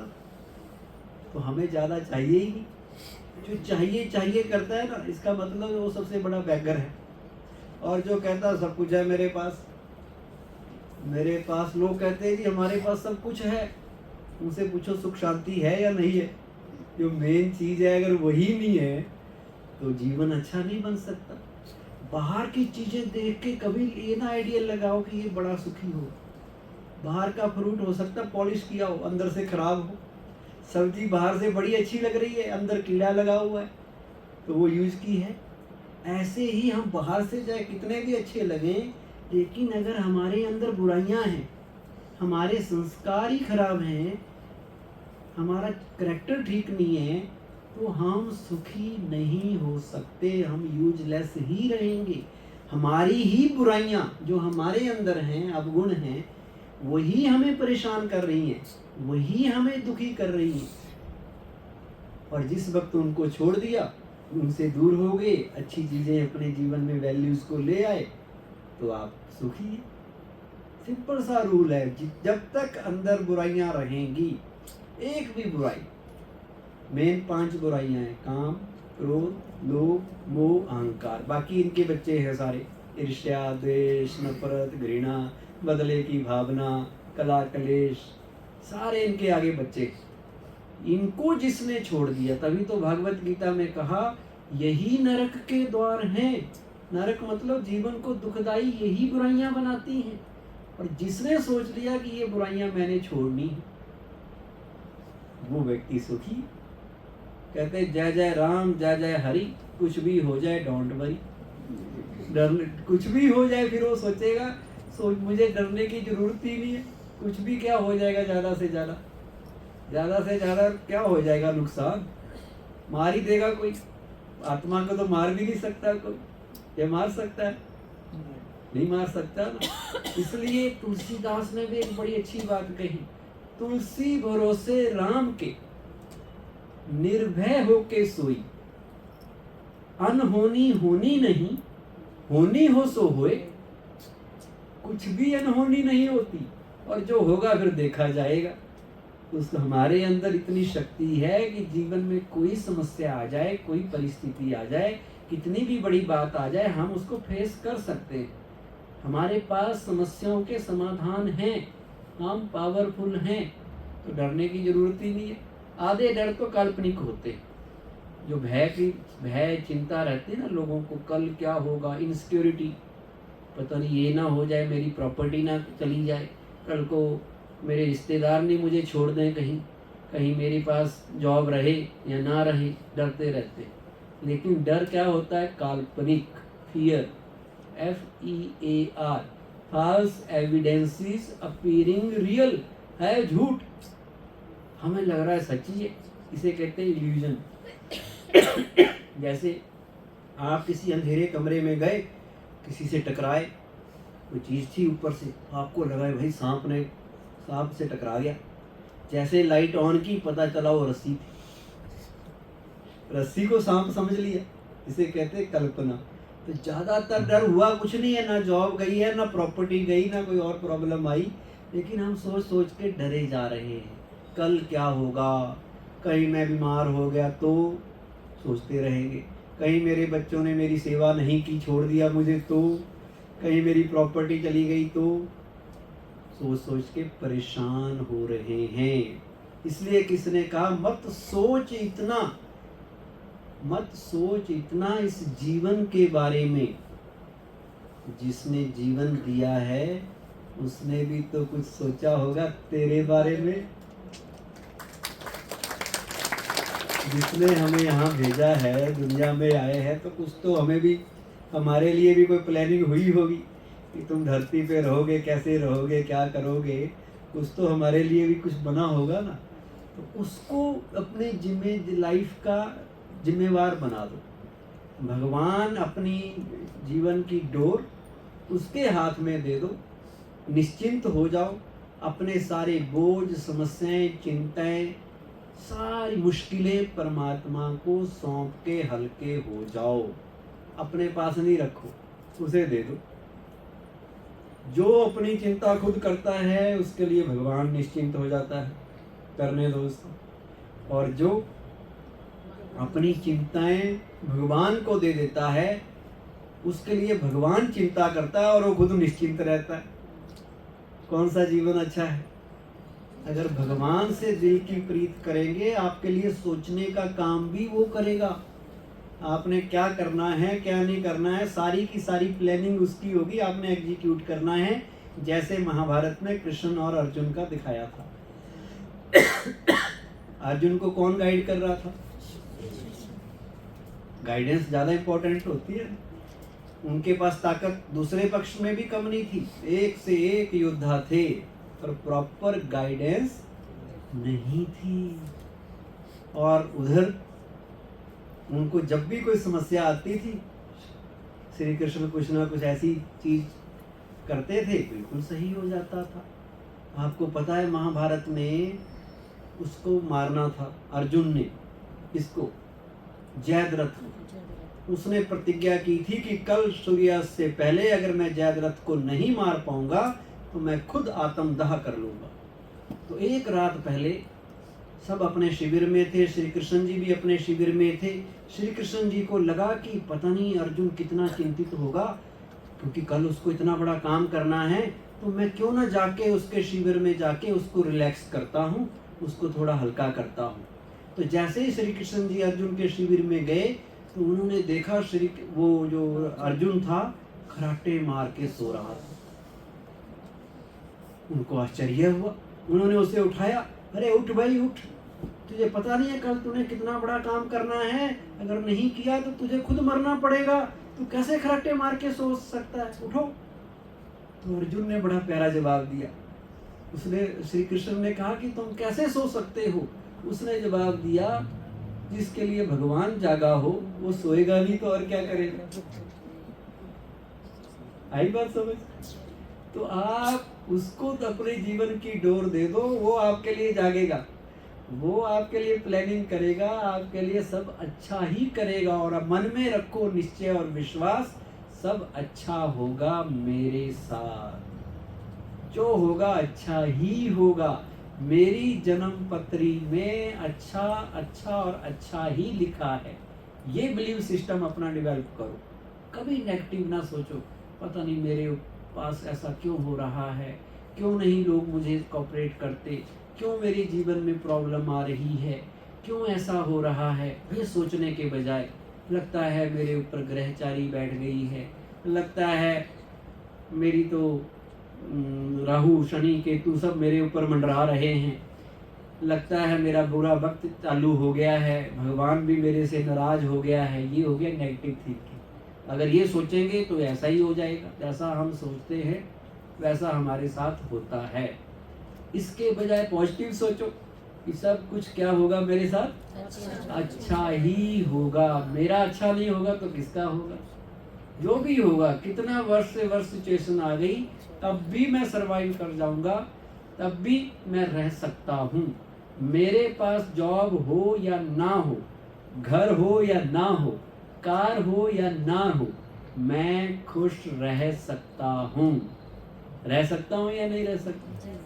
तो हमें ज़्यादा चाहिए ही नहीं। जो चाहिए करता है ना, इसका मतलब वो सबसे बड़ा बैगर है। और जो कहता सब कुछ है मेरे पास, लोग कहते हैं कि हमारे पास सब कुछ है, उनसे पूछो सुख शांति है या नहीं है। जो मेन चीज़ है, अगर वही नहीं है तो जीवन अच्छा नहीं बन सकता। बाहर की चीज़ें देख के कभी ये ना आइडिया लगाओ कि ये बड़ा सुखी हो। बाहर का फ्रूट हो सकता है पॉलिश किया हो, अंदर से खराब हो। सब्जी बाहर से बड़ी अच्छी लग रही है, अंदर कीड़ा लगा हुआ है, तो वो यूज़ की है। ऐसे ही हम बाहर से चाहे कितने भी अच्छे लगें, लेकिन अगर हमारे अंदर बुराइयां हैं, हमारे संस्कार ही खराब हैं, हमारा करैक्टर ठीक नहीं है, तो हम सुखी नहीं हो सकते, हम यूजलेस ही रहेंगे। हमारी ही बुराइयां जो हमारे अंदर हैं, अवगुण हैं, वही हमें परेशान कर रही हैं, वही हमें दुखी कर रही हैं। और जिस वक्त उनको छोड़ दिया, उनसे दूर हो गए, अच्छी चीज़ें अपने जीवन में वैल्यूज़ को ले आए, तो आप सुखी हैं। सिंपल सा रूल है, जब तक अंदर बुराइयां रहेंगी, एक भी बुराई, मेन 5 बुराइयां हैं, काम, क्रोध, लोभ, मोह, अहंकार। बाकी इनके बच्चे हैं सारे, ईर्ष्या, द्वेष, नफरत, घृणा, बदले की भावना, कला, कलेश, सारे इनके आगे बच्चे। इनको जिसने छोड़ दिया, तभी तो भागवत गीता में कहा यही नरक के द्वार हैं। नरक मतलब जीवन को दुखदाई यही बुराइयां बनाती हैं। और जिसने सोच लिया कि ये बुराइयां मैंने छोड़नी है, वो व्यक्ति सुखी। कहते जय जय राम, जय जय हरि, कुछ भी हो जाए डोंट वरी। कुछ भी हो जाए, फिर वो सोचेगा मुझे डरने की जरूरत ही नहीं है, कुछ भी क्या हो जाएगा, ज़्यादा से ज़्यादा क्या हो जाएगा, नुकसान मार ही देगा कोई। आत्मा को तो मार भी नहीं सकता कोई, ये मार सकता है? नहीं मार सकता ना। इसलिए तुलसीदास ने भी एक बड़ी अच्छी बात कही, तुलसी भरोसे राम के, निर्भय होके सोई, अनहोनी होनी नहीं, होनी हो सो होए। कुछ भी अनहोनी नहीं होती, और जो होगा फिर देखा जाएगा। उस हमारे अंदर इतनी शक्ति है कि जीवन में कोई समस्या आ जाए, कोई परिस्थिति आ जाए, कितनी भी बड़ी बात आ जाए, हम उसको फेस कर सकते हैं। हमारे पास समस्याओं के समाधान हैं, हम पावरफुल हैं, तो डरने की जरूरत ही नहीं है। आधे डर तो काल्पनिक होते, जो भय चिंता रहती है ना लोगों को, कल क्या होगा, इनसिक्योरिटी, पता नहीं ये ना हो जाए, मेरी प्रॉपर्टी ना चली जाए, कल को मेरे रिश्तेदार नहीं मुझे छोड़ दें, कहीं मेरे पास जॉब रहे या ना रहे, डरते रहते हैं। लेकिन डर क्या होता है? काल्पनिक, fear, FEAR, false evidences appearing real, है झूठ, हमें लग रहा है सच्ची है, इसे कहते हैं इल्यूजन। जैसे आप किसी अंधेरे कमरे में गए, किसी से टकराए, कोई चीज़ थी ऊपर से, आपको लगा भाई सांप से टकरा गया, जैसे लाइट ऑन की पता चला वो रस्सी थी, रस्सी को सांप समझ लिया, इसे कहते हैं कल्पना। तो ज़्यादातर डर हुआ कुछ नहीं है, ना जॉब गई है, ना प्रॉपर्टी गई, ना कोई और प्रॉब्लम आई, लेकिन हम सोच सोच के डरे जा रहे हैं। कल क्या होगा, कहीं मैं बीमार हो गया तो सोचते रहेंगे, कहीं मेरे बच्चों ने मेरी सेवा नहीं की, छोड़ दिया मुझे तो, कहीं मेरी प्रॉपर्टी चली गई तो, सोच सोच के परेशान हो रहे हैं। इसलिए किसने कहा मत सोच इतना इस जीवन के बारे में। जिसने जीवन दिया है उसने भी तो कुछ सोचा होगा तेरे बारे में। जिसने हमें यहाँ भेजा है, दुनिया में आए हैं, तो कुछ तो हमें भी, हमारे लिए भी कोई प्लानिंग हुई होगी कि तुम धरती पे रहोगे, कैसे रहोगे, क्या करोगे, कुछ तो हमारे लिए भी कुछ बना होगा ना। तो उसको अपने लाइफ का जिम्मेवार बना दो। भगवान अपनी जीवन की डोर उसके हाथ में दे दो, निश्चिंत हो जाओ, अपने सारे बोझ, समस्याएं, चिंताएं, सारी मुश्किलें परमात्मा को सौंप के हल्के हो जाओ। अपने पास नहीं रखो, उसे दे दो। जो अपनी चिंता खुद करता है उसके लिए भगवान निश्चिंत हो जाता है, करने दो उसको। और जो अपनी चिंताएं भगवान को दे देता है उसके लिए भगवान चिंता करता है और वो खुद निश्चिंत रहता है। कौन सा जीवन अच्छा है? अगर भगवान से दिल की प्रीत करेंगे, आपके लिए सोचने का काम भी वो करेगा। आपने क्या करना है, क्या नहीं करना है, सारी की सारी प्लानिंग उसकी होगी, आपने एग्जीक्यूट करना है, जैसे महाभारत में कृष्ण और अर्जुन का दिखाया था। अर्जुन को कौन गाइड कर रहा था? गाइडेंस ज़्यादा इम्पोर्टेंट होती है। उनके पास ताकत दूसरे पक्ष में भी कम नहीं थी, एक से एक योद्धा थे, पर प्रॉपर गाइडेंस नहीं थी। और उधर उनको जब भी कोई समस्या आती थी, श्री कृष्ण कुछ ना कुछ ऐसी चीज करते थे, बिल्कुल सही हो जाता था। आपको पता है महाभारत में उसको मारना था अर्जुन ने, इसको जयद्रथ को। उसने प्रतिज्ञा की थी कि कल सूर्यास्त से पहले अगर मैं जयद्रथ को नहीं मार पाऊंगा तो मैं खुद आत्मदाह कर लूंगा। तो एक रात पहले सब अपने शिविर में थे, श्री कृष्ण जी भी अपने शिविर में थे। श्री कृष्ण जी को लगा कि पता नहीं अर्जुन कितना चिंतित होगा, क्योंकि कल उसको इतना बड़ा काम करना है, तो मैं क्यों ना जाके उसके शिविर में जाके उसको रिलैक्स करता हूँ, उसको थोड़ा हल्का करता हूँ। तो जैसे ही श्री कृष्ण जी अर्जुन के शिविर में गए तो उन्होंने देखा वो जो अर्जुन था खराटे मार के सो रहा था। उनको आश्चर्य हुआ, उन्होंने उसे उठाया, अरे उठ भाई उठ, तुझे पता नहीं है कल तूने कितना बड़ा काम करना है, अगर नहीं किया तो तुझे खुद मरना पड़ेगा, तू कैसे खराटे मार के सो सकता है, उठो। तो अर्जुन ने बड़ा प्यारा जवाब दिया। उसने, श्री कृष्ण ने कहा कि तुम कैसे सो सकते हो? उसने जवाब दिया, जिसके लिए भगवान जागा हो वो सोएगा नहीं तो और क्या करेगा। आई बात समझ? तो आप उसको तो अपने जीवन की डोर दे दो, वो आपके लिए जागेगा, वो आपके लिए प्लानिंग करेगा, आपके लिए सब अच्छा ही करेगा। और अब मन में रखो निश्चय और विश्वास, सब अच्छा होगा मेरे साथ, जो होगा अच्छा ही होगा। मेरी जन्म पत्री में अच्छा अच्छा और अच्छा ही लिखा है। ये बिलीव सिस्टम अपना डेवलप करो। कभी नेगेटिव ना सोचो, पता नहीं मेरे पास ऐसा क्यों हो रहा है, क्यों नहीं लोग मुझे कोऑपरेट करते, क्यों मेरे जीवन में प्रॉब्लम आ रही है, क्यों ऐसा हो रहा है। ये सोचने के बजाय लगता है मेरे ऊपर ग्रहचारी बैठ गई है, लगता है मेरी तो राहु शनि केतु सब मेरे ऊपर मंडरा रहे हैं, लगता है मेरा बुरा वक्त चालू हो गया है, भगवान भी मेरे से नाराज हो गया है, ये हो गया नेगेटिव थिंकिंग। अगर ये सोचेंगे तो ऐसा ही हो जाएगा, जैसा हम सोचते हैं वैसा हमारे साथ होता है। इसके बजाय पॉजिटिव सोचो कि सब कुछ क्या होगा मेरे साथ, अच्छा ही होगा। मेरा अच्छा नहीं होगा तो किसका होगा? जो भी होगा, कितना वर्ष से वर्ष सिचुएशन आ गई तब भी मैं सरवाइव कर जाऊंगा, तब भी मैं रह सकता हूँ। मेरे पास जॉब हो या ना हो, घर हो या ना हो, कार हो या ना हो, मैं खुश रह सकता हूँ। रह सकता हूँ या नहीं रह सकता?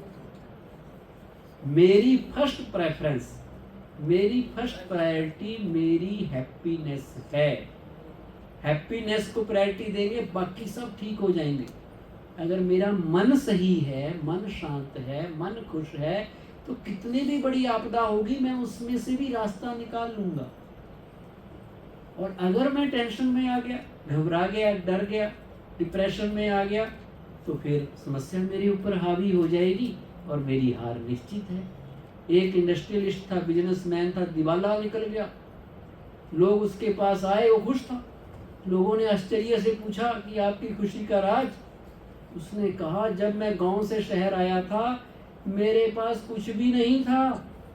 मेरी फर्स्ट प्रेफरेंस, मेरी फर्स्ट प्रायोरिटी मेरी हैप्पीनेस है। हैप्पीनेस को प्रायोरिटी देंगे, बाकी सब ठीक हो जाएंगे। अगर मेरा मन सही है, मन शांत है, मन खुश है, तो कितनी भी बड़ी आपदा होगी मैं उसमें से भी रास्ता निकाल लूंगा। और अगर मैं टेंशन में आ गया, घबरा गया, डर गया, डिप्रेशन में आ गया, तो फिर समस्या मेरे ऊपर हावी हो जाएगी और मेरी हार निश्चित है। एक इंडस्ट्रियलिस्ट था, बिजनेसमैन था, दिवाला निकल गया। लोग उसके पास आए, वो खुश था। लोगों ने आश्चर्य से पूछा कि आपकी खुशी का राज? उसने कहा, जब मैं गांव से शहर आया था मेरे पास कुछ भी नहीं था,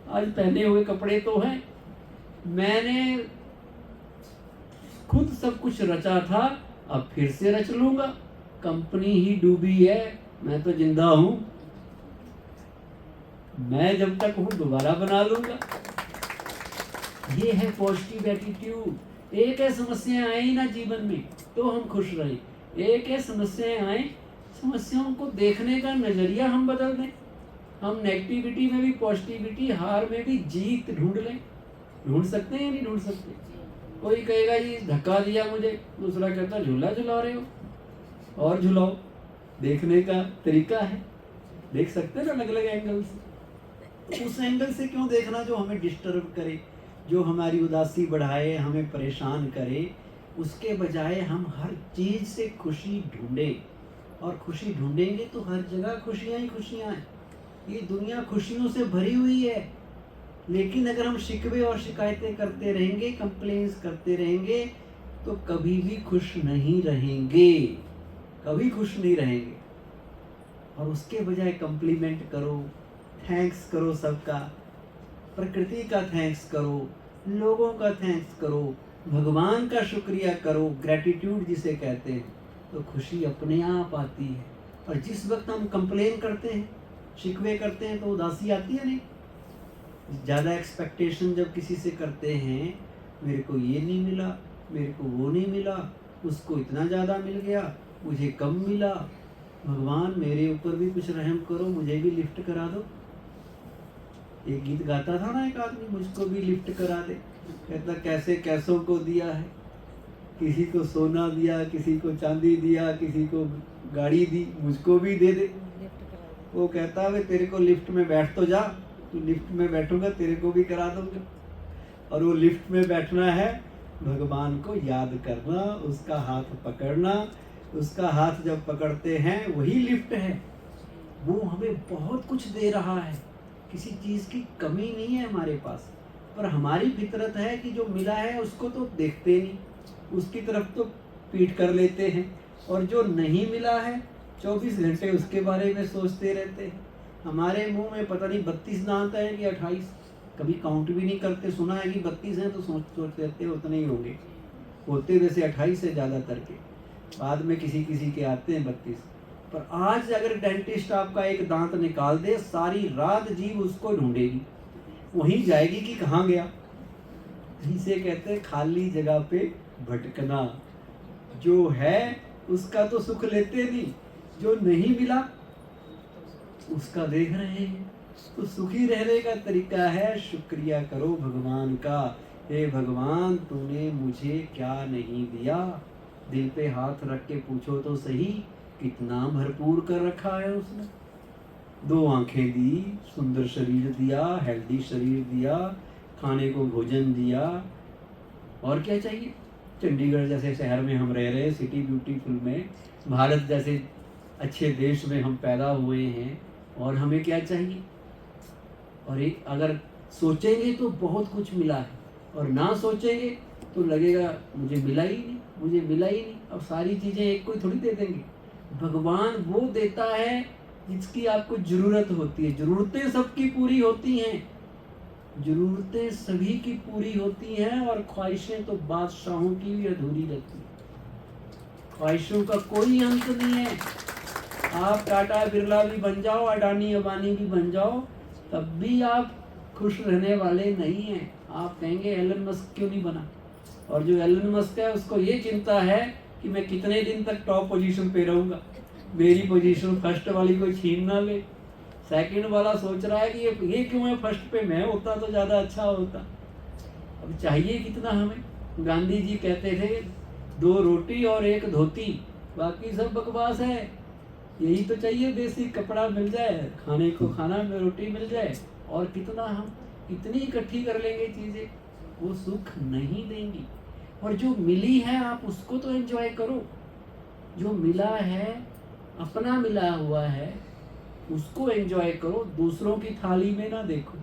आज पहने हुए कपड़े तो हैं, मैंने खुद सब कुछ रचा था, अब फिर से रच लूंगा। कंपनी ही डूबी है, मैं तो जिंदा हूं, मैं जब तक हूं दोबारा बना लूंगा। ये है पॉजिटिव एटीट्यूड। एक है समस्याएं आई ना जीवन में तो हम खुश रहे, एक है समस्याएं आए, समस्याओं को देखने का नजरिया हम बदल दें। हम नेगेटिविटी में भी पॉजिटिविटी, हार में भी जीत ढूंढ लें। ढूंढ सकते हैं या नहीं ढूंढ सकते? कोई कहेगा ये धक्का दिया मुझे, दूसरा कहता झूला झुला रहे हो, और झुलाओ। देखने का तरीका है, देख सकते हैं ना अलग अलग एंगल से। उस एंगल से क्यों देखना जो हमें डिस्टर्ब करे, जो हमारी उदासी बढ़ाए, हमें परेशान करे। उसके बजाय हम हर चीज से खुशी ढूंढें, और खुशी ढूंढेंगे तो हर जगह खुशियां ही खुशियां हैं। ये दुनिया खुशियों से भरी हुई है, लेकिन अगर हम शिकवे और शिकायतें करते रहेंगे, कंप्लेंट्स करते रहेंगे, तो कभी भी खुश नहीं रहेंगे, कभी खुश नहीं रहेंगे। और उसके बजाय कम्प्लीमेंट करो, थैंक्स करो सबका, प्रकृति का थैंक्स करो, लोगों का थैंक्स करो, भगवान का शुक्रिया करो, ग्रैटिट्यूड जिसे कहते हैं, तो खुशी अपने आप आती है। और जिस वक्त हम कंप्लेन करते हैं, शिकवे करते हैं, तो उदासी आती है नहीं। ज़्यादा एक्सपेक्टेशन जब किसी से करते हैं, मेरे को ये नहीं मिला, मेरे को वो नहीं मिला, उसको इतना ज़्यादा मिल गया, मुझे कम मिला, भगवान मेरे ऊपर भी कुछ रहम करो, मुझे भी लिफ्ट करा दो। एक गीत गाता था ना एक आदमी, मुझको भी लिफ्ट करा दे। कहता कैसे कैसों को दिया है, किसी को सोना दिया, किसी को चांदी दिया, किसी को गाड़ी दी, मुझको भी दे दे। वो कहता है तेरे को लिफ्ट में बैठ तो जा, तू लिफ्ट में बैठूंगा तेरे को भी करा दूंगा। और वो लिफ्ट में बैठना है, भगवान को याद करना, उसका हाथ पकड़ना। उसका हाथ जब पकड़ते हैं वही लिफ्ट है। वो हमें बहुत कुछ दे रहा है, किसी चीज़ की कमी नहीं है हमारे पास, पर हमारी फितरत है कि जो मिला है उसको तो देखते नहीं, उसकी तरफ तो पीठ कर लेते हैं, और जो नहीं मिला है 24 घंटे उसके बारे में सोचते रहते हैं। हमारे मुंह में पता नहीं 32 दांत है कि 28, कभी काउंट भी नहीं करते। सुना है कि 32 हैं तो सोच लेते उतने ही होंगे, होते वैसे 28 से ज़्यादातर के, बाद में किसी किसी के आते हैं 32। पर आज अगर डेंटिस्ट आपका एक दांत निकाल दे, सारी रात जीभ उसको ढूंढेगी, वहीं जाएगी कि कहाँ गया। इसे कहते हैं खाली जगह पे भटकना। जो है उसका तो सुख लेते नहीं, जो नहीं मिला उसका देख रहे हैं। तो सुखी रहने का तरीका है शुक्रिया करो भगवान का। हे भगवान, तूने मुझे क्या नहीं दिया। दिल पे हाथ रख के पूछो तो सही, कितना भरपूर कर रखा है उसने। 2 आंखें दी, सुंदर शरीर दिया, हेल्दी शरीर दिया, खाने को भोजन दिया, और क्या चाहिए। चंडीगढ़ जैसे शहर में हम रह रहे हैं, सिटी ब्यूटीफुल में, भारत जैसे अच्छे देश में हम पैदा हुए हैं और हमें क्या चाहिए। और एक अगर सोचेंगे तो बहुत कुछ मिला है, और ना सोचेंगे तो लगेगा मुझे मिला ही नहीं, मुझे मिला ही नहीं। अब सारी चीज़ें एक को थोड़ी दे देंगे, भगवान वो देता है जिसकी आपको ज़रूरत होती है। ज़रूरतें सबकी पूरी होती हैं, ज़रूरतें सभी की पूरी होती हैं, और ख्वाहिशें तो बादशाहों की भी अधूरी रहती हैं। ख्वाहिशों का कोई अंत नहीं है। आप टाटा बिरला भी बन जाओ, अडानी अंबानी भी बन जाओ, तब भी आप खुश रहने वाले नहीं हैं। आप कहेंगे एलन मस्क क्यों नहीं बना। और जो एलन मस्क है उसको ये चिंता है कि मैं कितने दिन तक टॉप पोजीशन पे रहूँगा, मेरी पोजीशन फर्स्ट वाली कोई छीन ना ले। सेकंड वाला सोच रहा है कि ये क्यों है फर्स्ट पे, मैं होता तो ज़्यादा अच्छा होता। अब चाहिए कितना हमें। गांधी जी कहते थे 2 रोटी और 1 धोती, बाकी सब बकवास है। यही तो चाहिए, बेसिक कपड़ा मिल जाए, खाने को खाना में रोटी मिल जाए, और कितना हम इतनी इकट्ठी कर लेंगे चीज़ें, वो सुख नहीं देंगी। और जो मिली है आप उसको तो एंजॉय करो। जो मिला है, अपना मिला हुआ है, उसको एंजॉय करो। दूसरों की थाली में ना देखो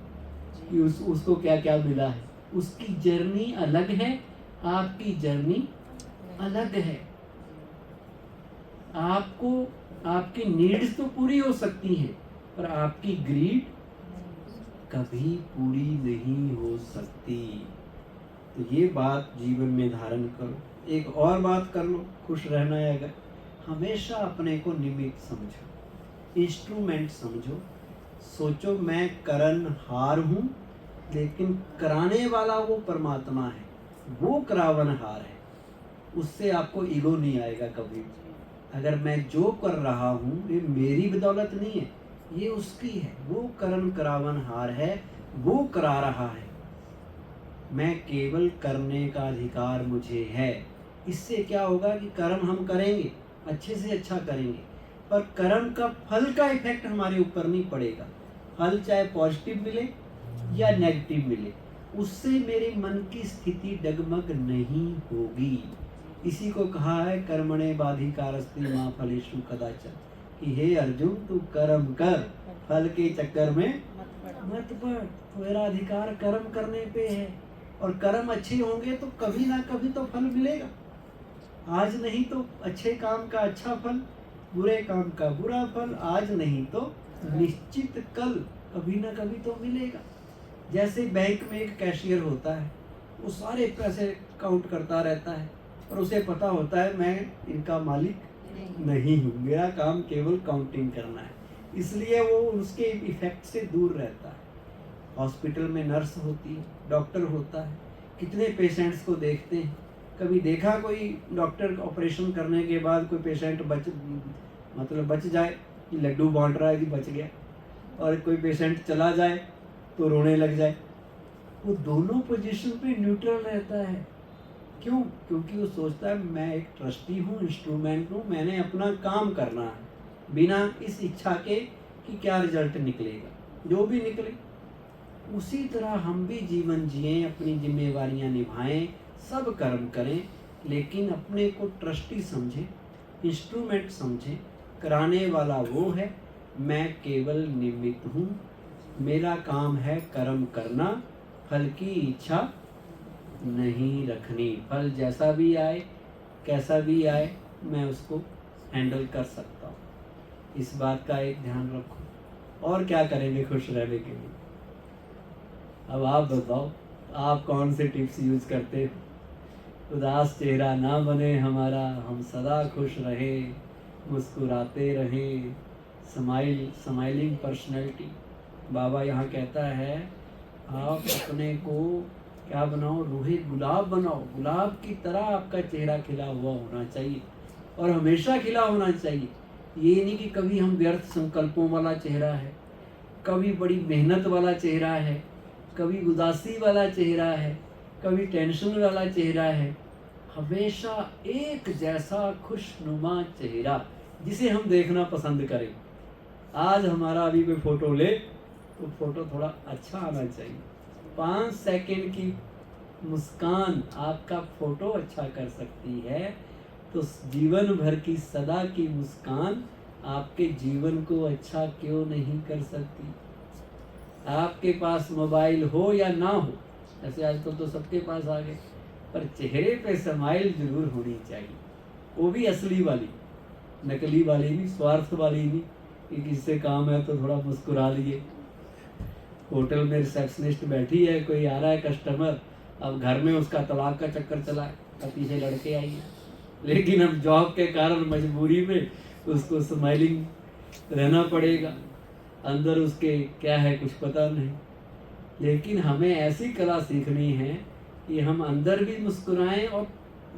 कि उसको क्या क्या मिला है। उसकी जर्नी अलग है, आपकी जर्नी अलग है। आपको आपकी नीड्स तो पूरी हो सकती हैं, पर आपकी ग्रीड कभी पूरी नहीं हो सकती। तो ये बात जीवन में धारण करो। एक और बात कर लो, खुश रहना है अगर, हमेशा अपने को निमित्त समझो, इंस्ट्रूमेंट समझो। सोचो मैं करनहार हूँ, लेकिन कराने वाला वो परमात्मा है, वो करावनहार है। उससे आपको ईगो नहीं आएगा कभी। अगर मैं जो कर रहा हूँ ये मेरी बदौलत नहीं है, ये उसकी है। वो करन करावनहार है, वो करा रहा है। मैं केवल करने का अधिकार मुझे है। इससे क्या होगा कि कर्म हम करेंगे, अच्छे से अच्छा करेंगे, पर कर्म का फल का इफेक्ट हमारे ऊपर नहीं पड़ेगा। फल चाहे पॉजिटिव मिले या नेगेटिव मिले, उससे मेरे मन की स्थिति डगमग नहीं होगी। इसी को कहा है कर्मणे बाधिकारस्ते मां फलेषु कदाचन, कि हे अर्जुन तू कर्म कर, फल के चक्कर में मत पड़। तेरा अधिकार कर्म करने पे है, और कर्म अच्छे होंगे तो कभी ना कभी तो फल मिलेगा। आज नहीं तो अच्छे काम का अच्छा फल, बुरे काम का बुरा फल आज नहीं तो निश्चित कल कभी ना कभी तो मिलेगा। जैसे बैंक में एक कैशियर होता है, वो सारे पैसे काउंट करता रहता है, और उसे पता होता है मैं इनका मालिक नहीं हूँ, मेरा काम केवल काउंटिंग करना है, इसलिए वो उसके इफेक्ट से दूर रहता है। हॉस्पिटल में नर्स होती है, डॉक्टर होता है, कितने पेशेंट्स को देखते हैं। कभी देखा कोई डॉक्टर ऑपरेशन करने के बाद कोई पेशेंट बच जाए कि लड्डू बांट रहा है कि बच गया, और कोई पेशेंट चला जाए तो रोने लग जाए। वो दोनों पोजीशन पे न्यूट्रल रहता है। क्यों? क्योंकि वो सोचता है मैं एक ट्रस्टी हूँ, इंस्ट्रूमेंट हूँ, मैंने अपना काम करना है, बिना इस इच्छा के कि क्या रिजल्ट निकलेगा, जो भी निकले। उसी तरह हम भी जीवन जिएं, अपनी जिम्मेवारियां निभाएं, सब कर्म करें, लेकिन अपने को ट्रस्टी समझें, इंस्ट्रूमेंट समझें। कराने वाला वो है, मैं केवल निमित्त हूँ। मेरा काम है कर्म करना, फल की इच्छा नहीं रखनी। फल जैसा भी आए, कैसा भी आए, मैं उसको हैंडल कर सकता हूँ। इस बात का एक ध्यान रखो। और क्या करेंगे खुश रहने के लिए? अब आप बताओ, आप कौन से टिप्स यूज करते हो? उदास चेहरा ना बने हमारा, हम सदा खुश रहे, मुस्कुराते रहें, स्माइलिंग पर्सनैलिटी। बाबा यहाँ कहता है आप अपने को क्या बनाओ, रूहे गुलाब बनाओ। गुलाब की तरह आपका चेहरा खिला हुआ होना चाहिए, और हमेशा खिला होना चाहिए। ये नहीं कि कभी हम व्यर्थ संकल्पों वाला चेहरा है, कभी बड़ी मेहनत वाला चेहरा है, कभी उदासी वाला चेहरा है, कभी टेंशन वाला चेहरा है। हमेशा एक जैसा खुशनुमा चेहरा जिसे हम देखना पसंद करें। आज हमारा अभी कोई फ़ोटो ले तो फ़ोटो थोड़ा अच्छा आना चाहिए। 5 सेकंड की मुस्कान आपका फ़ोटो अच्छा कर सकती है, तो जीवन भर की सदा की मुस्कान आपके जीवन को अच्छा क्यों नहीं कर सकती? आपके पास मोबाइल हो या ना हो, ऐसे आजकल तो सबके पास आ गए, पर चेहरे पे स्माइल जरूर होनी चाहिए, वो भी असली वाली, नकली वाली नहीं, स्वार्थ वाली नहीं कि किससे काम है तो थोड़ा मुस्कुरा लिए। होटल में रिसेप्शनिस्ट बैठी है, कोई आ रहा है कस्टमर, अब घर में उसका तलाक का चक्कर चला है, पति से लड़के आई है, लेकिन अब जॉब के कारण मजबूरी में उसको स्माइलिंग रहना पड़ेगा, अंदर उसके क्या है कुछ पता नहीं। लेकिन हमें ऐसी कला सीखनी है कि हम अंदर भी मुस्कुराएं और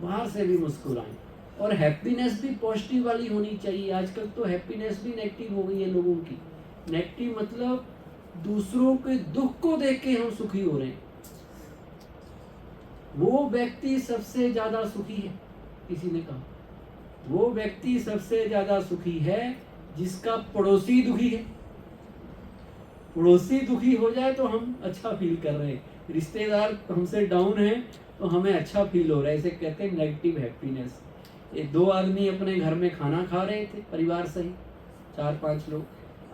बाहर से भी मुस्कुराएं, और हैप्पीनेस भी पॉजिटिव वाली होनी चाहिए। आजकल तो हैप्पीनेस भी नेगेटिव हो गई है लोगों की। नेगेटिव मतलब दूसरों के दुख को देख के हम सुखी हो रहे हैं। वो व्यक्ति सबसे ज्यादा सुखी है, किसी ने कहा, वो व्यक्ति सबसे ज्यादा सुखी है जिसका पड़ोसी दुखी है। पड़ोसी दुखी हो जाए तो हम अच्छा फील कर रहे हैं, रिश्तेदार हमसे डाउन है तो हमें अच्छा फील हो रहा है, इसे कहते हैं नेगेटिव हैप्पीनेस। ये 2 आदमी अपने घर में खाना खा रहे थे, परिवार सही 4-5 लोग,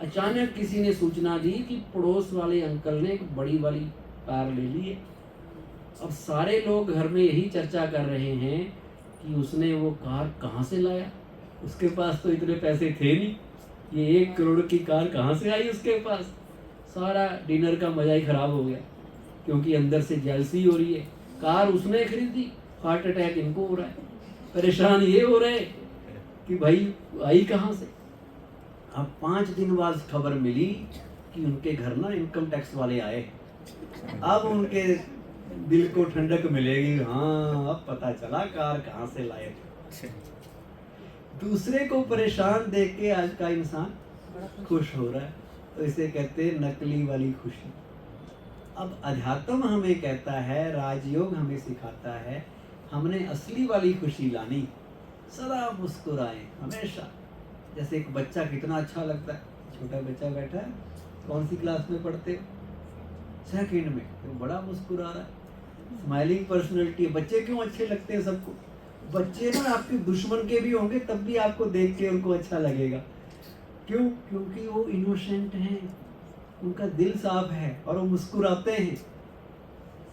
अचानक किसी ने सूचना दी कि पड़ोस वाले अंकल ने एक बड़ी वाली कार ले ली है। अब सारे लोग घर में यही चर्चा कर रहे हैं कि उसने वो कार कहाँ से लाया, उसके पास तो इतने पैसे थे नहीं, ये 1 करोड़ की कार कहाँ से आई उसके पास। सारा डिनर का मजा ही खराब हो गया, क्योंकि अंदर से जेलसी हो रही है। कार उसने खरीदी, हार्ट अटैक इनको हो रहा है, परेशान ये हो रहे कि भाई आई कहाँ से। अब 5 दिन बाद खबर मिली कि उनके घर ना इनकम टैक्स वाले आए। अब उनके दिल को ठंडक मिलेगी, हाँ अब पता चला कार कहाँ से लाए थे। दूसरे को परेशान देख के आज का इंसान खुश हो रहा है, तो इसे कहते हैं नकली वाली खुशी। अब अध्यात्म हमें कहता है, राजयोग हमें सिखाता है, हमने असली वाली खुशी लानी, सदा मुस्कुराएं हमेशा। जैसे एक बच्चा कितना अच्छा लगता है, छोटा बच्चा बैठा है, कौन सी क्लास में पढ़ते हो? 2nd में, तो बड़ा मुस्कुरा रहा है, स्माइलिंग पर्सनैलिटी। बच्चे क्यों अच्छे लगते हैं सबको? बच्चे ना आपके दुश्मन के भी होंगे तब भी आपको देख के उनको अच्छा लगेगा। क्यों? क्योंकि वो इनोसेंट हैं, उनका दिल साफ है और वो मुस्कुराते हैं।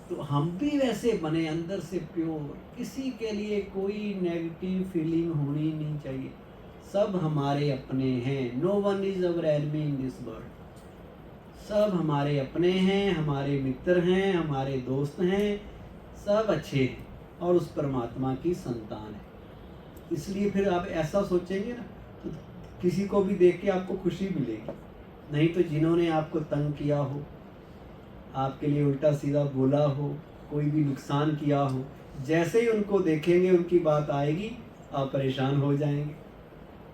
तो हम भी वैसे बने, अंदर से प्योर, किसी के लिए कोई नेगेटिव फीलिंग होनी नहीं चाहिए। सब हमारे अपने हैं, no one is our enemy in this world. सब हमारे अपने हैं, हमारे मित्र हैं, हमारे दोस्त हैं, सब अच्छे हैं और उस परमात्मा की संतान है। इसलिए फिर आप ऐसा सोचेंगे ना तो किसी को भी देख के आपको खुशी मिलेगी। नहीं तो जिन्होंने आपको तंग किया हो, आपके लिए उल्टा सीधा बोला हो, कोई भी नुकसान किया हो, जैसे ही उनको देखेंगे उनकी बात आएगी, आप परेशान हो जाएंगे।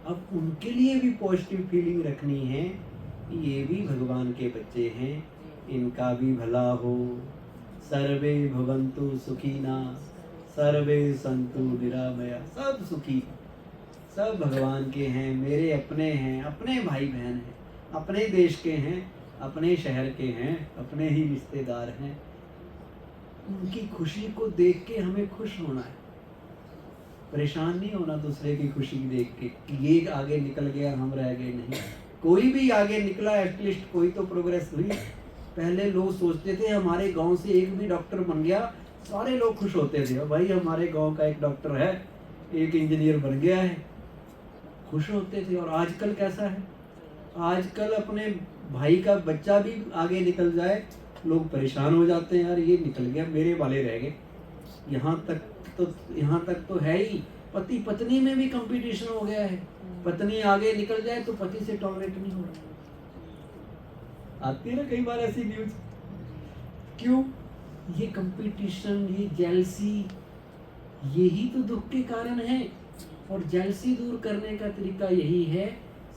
अब उनके लिए भी पॉजिटिव फीलिंग रखनी है, ये भी भगवान के बच्चे हैं, इनका भी भला हो। सर्वे भवन्तु सुखिना सर्वे सन्तु निरामया। सब सुखी, सब भगवान के हैं, मेरे अपने हैं, अपने भाई बहन हैं, अपने देश के हैं, अपने शहर के हैं, अपने ही रिश्तेदार हैं। उनकी खुशी को देख के हमें खुश होना है, परेशान नहीं होना दूसरे की खुशी देख के कि ये आगे निकल गया हम रह गए। नहीं, कोई भी आगे निकला, एटलीस्ट कोई तो प्रोग्रेस हुई। पहले लोग सोचते थे हमारे गांव से एक भी डॉक्टर बन गया, सारे लोग खुश होते थे, भाई हमारे गांव का एक डॉक्टर है, एक इंजीनियर बन गया है, खुश होते थे। और आजकल कैसा है? आजकल अपने भाई का बच्चा भी आगे निकल जाए, लोग परेशान हो जाते हैं, यार ये निकल गया, मेरे वाले रह गए। यहाँ तक तो है ही, पति पत्नी में भी कंपटीशन हो गया है। पत्नी आगे निकल जाए तो पति से टॉलरेट नहीं हो रहा। आती है ना कई बार ऐसी न्यूज। क्यों? ये कंपटीशन, ये जेलसी, यही तो दुख के कारण है। और जेलसी दूर करने का तरीका यही है,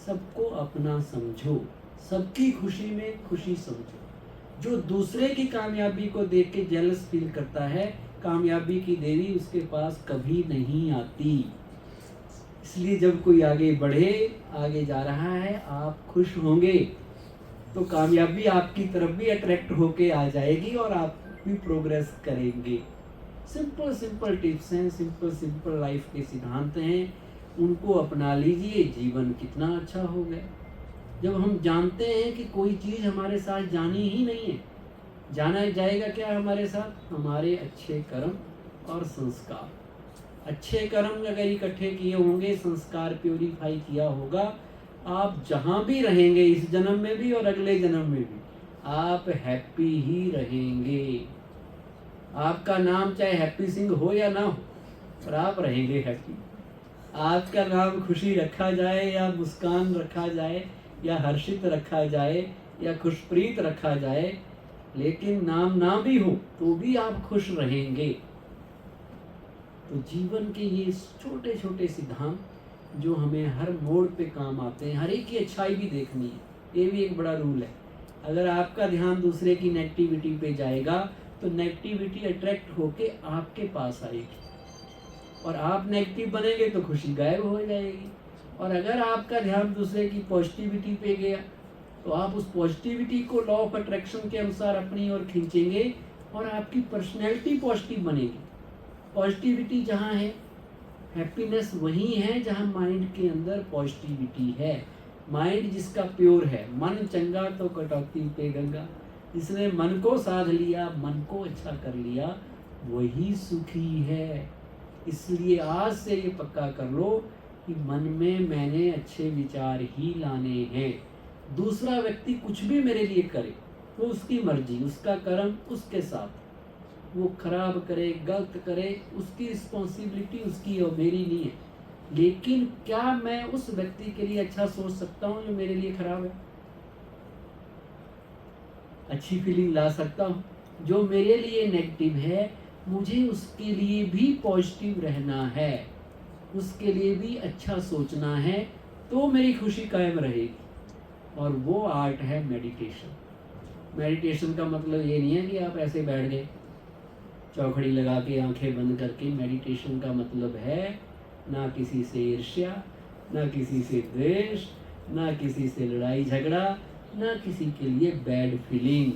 सबको अपना समझो, सबकी खुशी में खुशी समझो। जो दूसरे की कामयाबी को देख के जेलस फील करता है, कामयाबी की देवी उसके पास कभी नहीं आती। इसलिए जब कोई आगे बढ़े, आगे जा रहा है, आप खुश होंगे तो कामयाबी आपकी तरफ भी अट्रैक्ट होके आ जाएगी और आप भी प्रोग्रेस करेंगे। सिंपल टिप्स हैं, सिंपल लाइफ के सिद्धांत हैं। उनको अपना लीजिए, जीवन कितना अच्छा हो गया। जब हम जानते हैं कि कोई चीज़ हमारे साथ जानी ही नहीं है, जाना जाएगा क्या हमारे साथ? हमारे अच्छे कर्म और संस्कार। अच्छे कर्म अगर इकट्ठे किए होंगे, संस्कार प्योरीफाई किया होगा, आप जहाँ भी रहेंगे इस जन्म में भी और अगले जन्म में भी आप हैप्पी ही रहेंगे। आपका नाम चाहे हैप्पी सिंह हो या ना हो, पर आप रहेंगे हैप्पी। आपका नाम खुशी रखा जाए या मुस्कान रखा जाए या हर्षित रखा जाए या खुशप्रीत रखा जाए, लेकिन नाम ना भी हो तो भी आप खुश रहेंगे। तो जीवन के ये छोटे छोटे सिद्धांत जो हमें हर मोड़ पे काम आते हैं, हर एक की अच्छाई भी देखनी है, ये भी एक बड़ा रूल है। अगर आपका ध्यान दूसरे की नेगेटिविटी पे जाएगा तो नेगेटिविटी अट्रैक्ट होके आपके पास आएगी, और आप नेगेटिव बनेंगे तो खुशी गायब हो जाएगी। और अगर आपका ध्यान दूसरे की पॉजिटिविटी पे गया तो आप उस पॉजिटिविटी को लॉ ऑफ अट्रैक्शन के अनुसार अपनी ओर खींचेंगे और आपकी पर्सनैलिटी पॉजिटिव बनेगी। पॉजिटिविटी जहाँ है, हैप्पीनेस वहीं है जहाँ माइंड के अंदर पॉजिटिविटी है। माइंड जिसका प्योर है, मन चंगा तो कटौती पे गंगा, जिसने मन को साध लिया, मन को अच्छा कर लिया, वही सुखी है। इसलिए आज से ये पक्का कर लो कि मन में मैंने अच्छे विचार ही लाने हैं। दूसरा व्यक्ति कुछ भी मेरे लिए करे तो उसकी मर्जी, उसका कर्म उसके साथ, वो खराब करे गलत करे उसकी रिस्पॉन्सिबिलिटी उसकी और मेरी नहीं है। लेकिन क्या मैं उस व्यक्ति के लिए अच्छा सोच सकता हूँ जो मेरे लिए खराब है? अच्छी फीलिंग ला सकता हूँ? जो मेरे लिए नेगेटिव है मुझे उसके लिए भी पॉजिटिव रहना है, उसके लिए भी अच्छा सोचना है, तो मेरी खुशी कायम रहेगी। और वो आर्ट है मेडिटेशन। मेडिटेशन का मतलब ये नहीं है कि आप ऐसे बैठ गए चौखड़ी लगा के आंखें बंद करके। मेडिटेशन का मतलब है ना किसी से ईर्ष्या, ना किसी से द्वेष, ना किसी से लड़ाई झगड़ा, ना किसी के लिए बैड फीलिंग।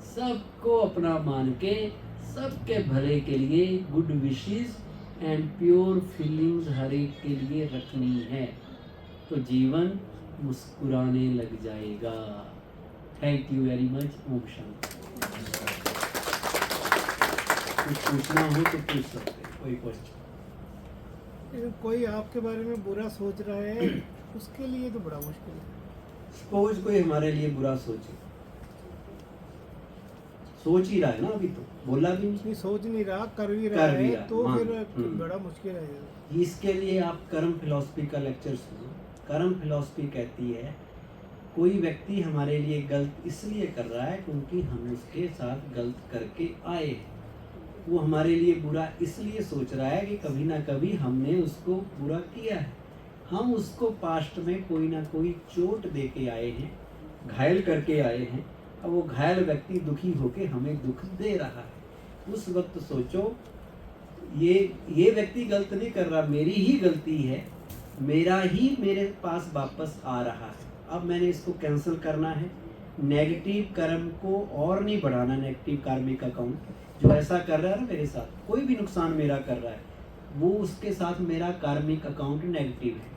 सबको अपना मान के सबके भले के लिए good wishes and pure feelings हर एक के लिए रखनी है, तो जीवन मुस्कुराने लग जाएगा। Thank you very much. ओम शांति। कुछ पूछना हो तो पूछ सकते हैं, कोई क्वेश्चन। कोई आपके बारे में बुरा सोच रहा है उसके लिए तो बड़ा मुश्किल है। सपोज कोई हमारे लिए बुरा सोचे, सोच ही रहा है ना, अभी तो बोला भी नहीं, सोच नहीं रहा, कर भी रहा है, तो मान, फिर बड़ा मुश्किल है। इसके लिए आप कर्म फिलॉसफी का लेक्चर सुनो। कर्म फिलॉसफी कहती है कोई व्यक्ति हमारे लिए गलत इसलिए कर रहा है क्योंकि हम उसके साथ गलत करके आए हैं। वो हमारे लिए बुरा इसलिए सोच रहा है कि कभी ना कभी हमने उसको बुरा किया है, हम उसको पास्ट में कोई ना कोई चोट दे के आए हैं, घायल करके आए हैं। अब वो घायल व्यक्ति दुखी होके हमें दुख दे रहा है। उस वक्त सोचो ये व्यक्ति गलत नहीं कर रहा, मेरी ही गलती है, मेरा ही मेरे पास वापस आ रहा है। अब मैंने इसको कैंसिल करना है, नेगेटिव कर्म को और नहीं बढ़ाना। नेगेटिव कार्मिक अकाउंट जो ऐसा कर रहा है ना मेरे साथ, कोई भी नुकसान मेरा कर रहा है, वो उसके साथ मेरा कार्मिक अकाउंट नेगेटिव है।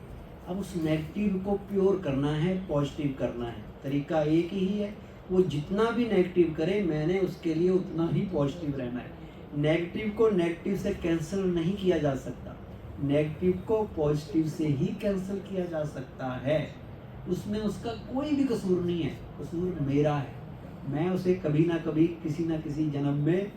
अब उस नेगेटिव को प्योर करना है, पॉजिटिव करना है। तरीका एक ही है, वो जितना भी नेगेटिव करे मैंने उसके लिए उतना ही पॉजिटिव रहना है। नेगेटिव को नेगेटिव से कैंसिल नहीं किया जा सकता, नेगेटिव को पॉजिटिव से ही कैंसिल किया जा सकता है। उसमें उसका कोई भी कसूर नहीं है, कसूर मेरा है। मैं उसे कभी ना कभी किसी ना किसी जन्म में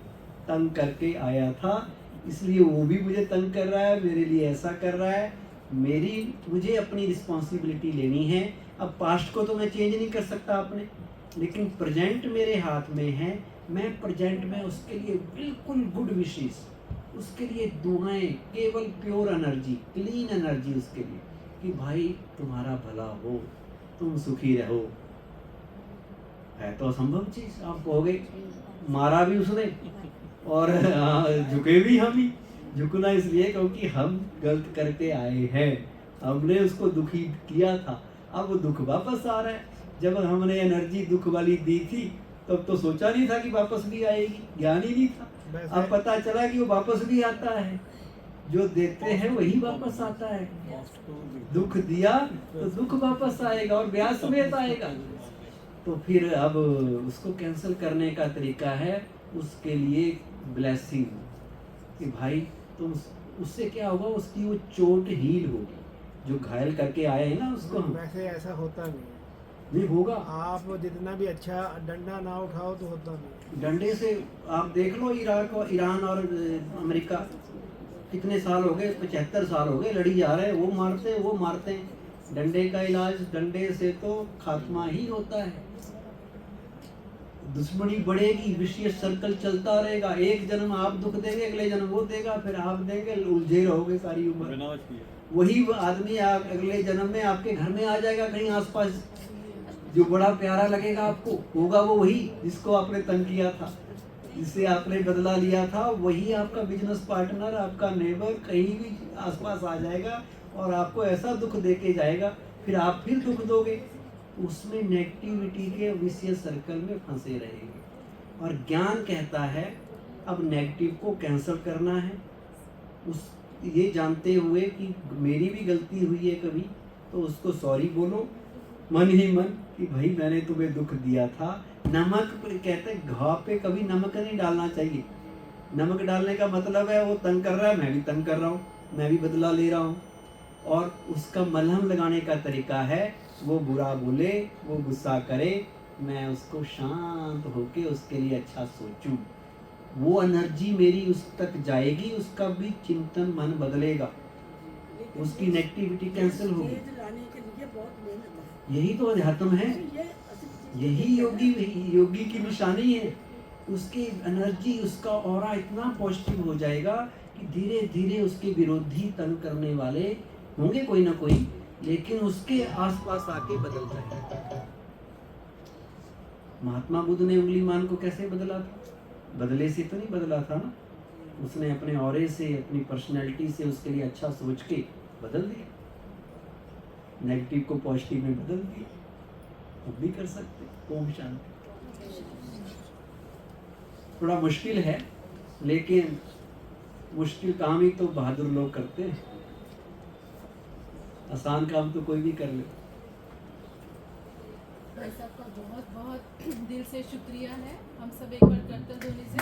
तंग करके आया था, इसलिए वो भी मुझे तंग कर रहा है, मेरे लिए ऐसा कर रहा है। मुझे अपनी रिस्पॉन्सिबिलिटी लेनी है। अब पास्ट को तो मैं चेंज नहीं कर सकता अपने, लेकिन प्रेजेंट मेरे हाथ में है। मैं प्रेजेंट में उसके लिए बिल्कुल गुड विशेस, उसके लिए दुआएं, केवल प्योर एनर्जी, क्लीन एनर्जी उसके लिए कि भाई तुम्हारा भला हो, तुम सुखी रहो। है तो असंभव चीज, आप कहोगे मारा भी उसने और झुके भी हम ही। झुकना इसलिए क्योंकि हम गलत करके आए हैं, हमने उसको दुखी किया था, अब वो दुख वापस आ रहा है। जब हमने एनर्जी दुख वाली दी थी तब तो सोचा नहीं था कि वापस भी आएगी, ज्ञान ही नहीं था। अब पता चला कि वो वापस भी आता है। जो देते हैं वही वापस आता है। दुख दिया तो दुख वापस आएगा और ब्याज समेत आएगा। तो फिर अब उसको कैंसिल करने का तरीका है, उसके लिए ब्लेसिंग कि भाई तुम उससे क्या होगा, उसकी वो चोट हील होगी, जो घायल करके आए हैं ना उसको हम। वैसे ऐसा होता नहीं है। नहीं होगा। आप जितना भी अच्छा डंडा ना उठाओ तो होता नहीं। डंडे से आप देख लो, इराक और ईरान और अमेरिका कितने साल हो गए, 75 साल हो गए लड़ी जा रहे हैं, वो मारते हैं। डंडे का इलाज, डंडे से तो खात्मा ही होता है। दुश्मनी बढ़ेगी, विशेष सर्कल चलता रहेगा। एक जन्म आप दुख देंगे, अगले जन्म वो देगा, फिर आप देंगे, उलझे रहोगे सारी उम्र। वही आदमी अगले जन्म में आपके घर में आ जाएगा कहीं आसपास, जो बड़ा प्यारा लगेगा आपको, होगा वो वही जिसको आपने तंग किया था, जिससे आपने बदला लिया था, वही आपका बिजनेस पार्टनर, आपका नेबर कहीं भी आसपास आ जाएगा और आपको ऐसा दुख दे के जाएगा, फिर आप फिर दुख दोगे। उसमें नेगेटिविटी के विशेष सर्कल में फंसे रहेंगे। और ज्ञान कहता है अब नेगेटिव को कैंसिल करना है, उस ये जानते हुए कि मेरी भी गलती हुई है कभी, तो उसको सॉरी बोलो मन ही मन कि भाई मैंने तुम्हें दुख दिया था। नमक कहते हैं घाव पे कभी नमक नहीं डालना चाहिए। नमक डालने का मतलब है वो तंग कर रहा है, मैं भी तंग कर रहा हूँ, मैं भी बदला ले रहा हूँ। और उसका मलहम लगाने का तरीका है, वो बुरा बोले, वो गुस्सा करे, मैं उसको शांत होके उसके लिए अच्छा सोचूं, वो एनर्जी मेरी उस तक जाएगी, उसका भी चिंतन मन बदलेगा, उसकी नेगेटिविटी कैंसिल होगी। यही तो अध्यात्म है, यही योगी की निशानी है। उसकी एनर्जी, उसका ऑरा इतना पॉजिटिव हो जाएगा कि धीरे धीरे उसके विरोधी तंग करने वाले होंगे कोई ना कोई, लेकिन उसके आसपास आके बदल जाएगा। महात्मा बुद्ध ने उंगलीमान को कैसे बदला था? बदले से तो नहीं बदला था ना, उसने अपने ऑरे से, अपनी पर्सनैलिटी से उसके लिए अच्छा सोच के बदल दिया, नेगेटिव को पॉजिटिव में बदल दिया। अब भी कर सकते। ओम शांति। थोड़ा मुश्किल है, लेकिन मुश्किल काम ही तो बहादुर लोग करते हैं, आसान काम तो कोई भी कर ले। भाई साहब का बहुत बहुत दिल से शुक्रिया है। हम सब एक बार करतल ध्वनि से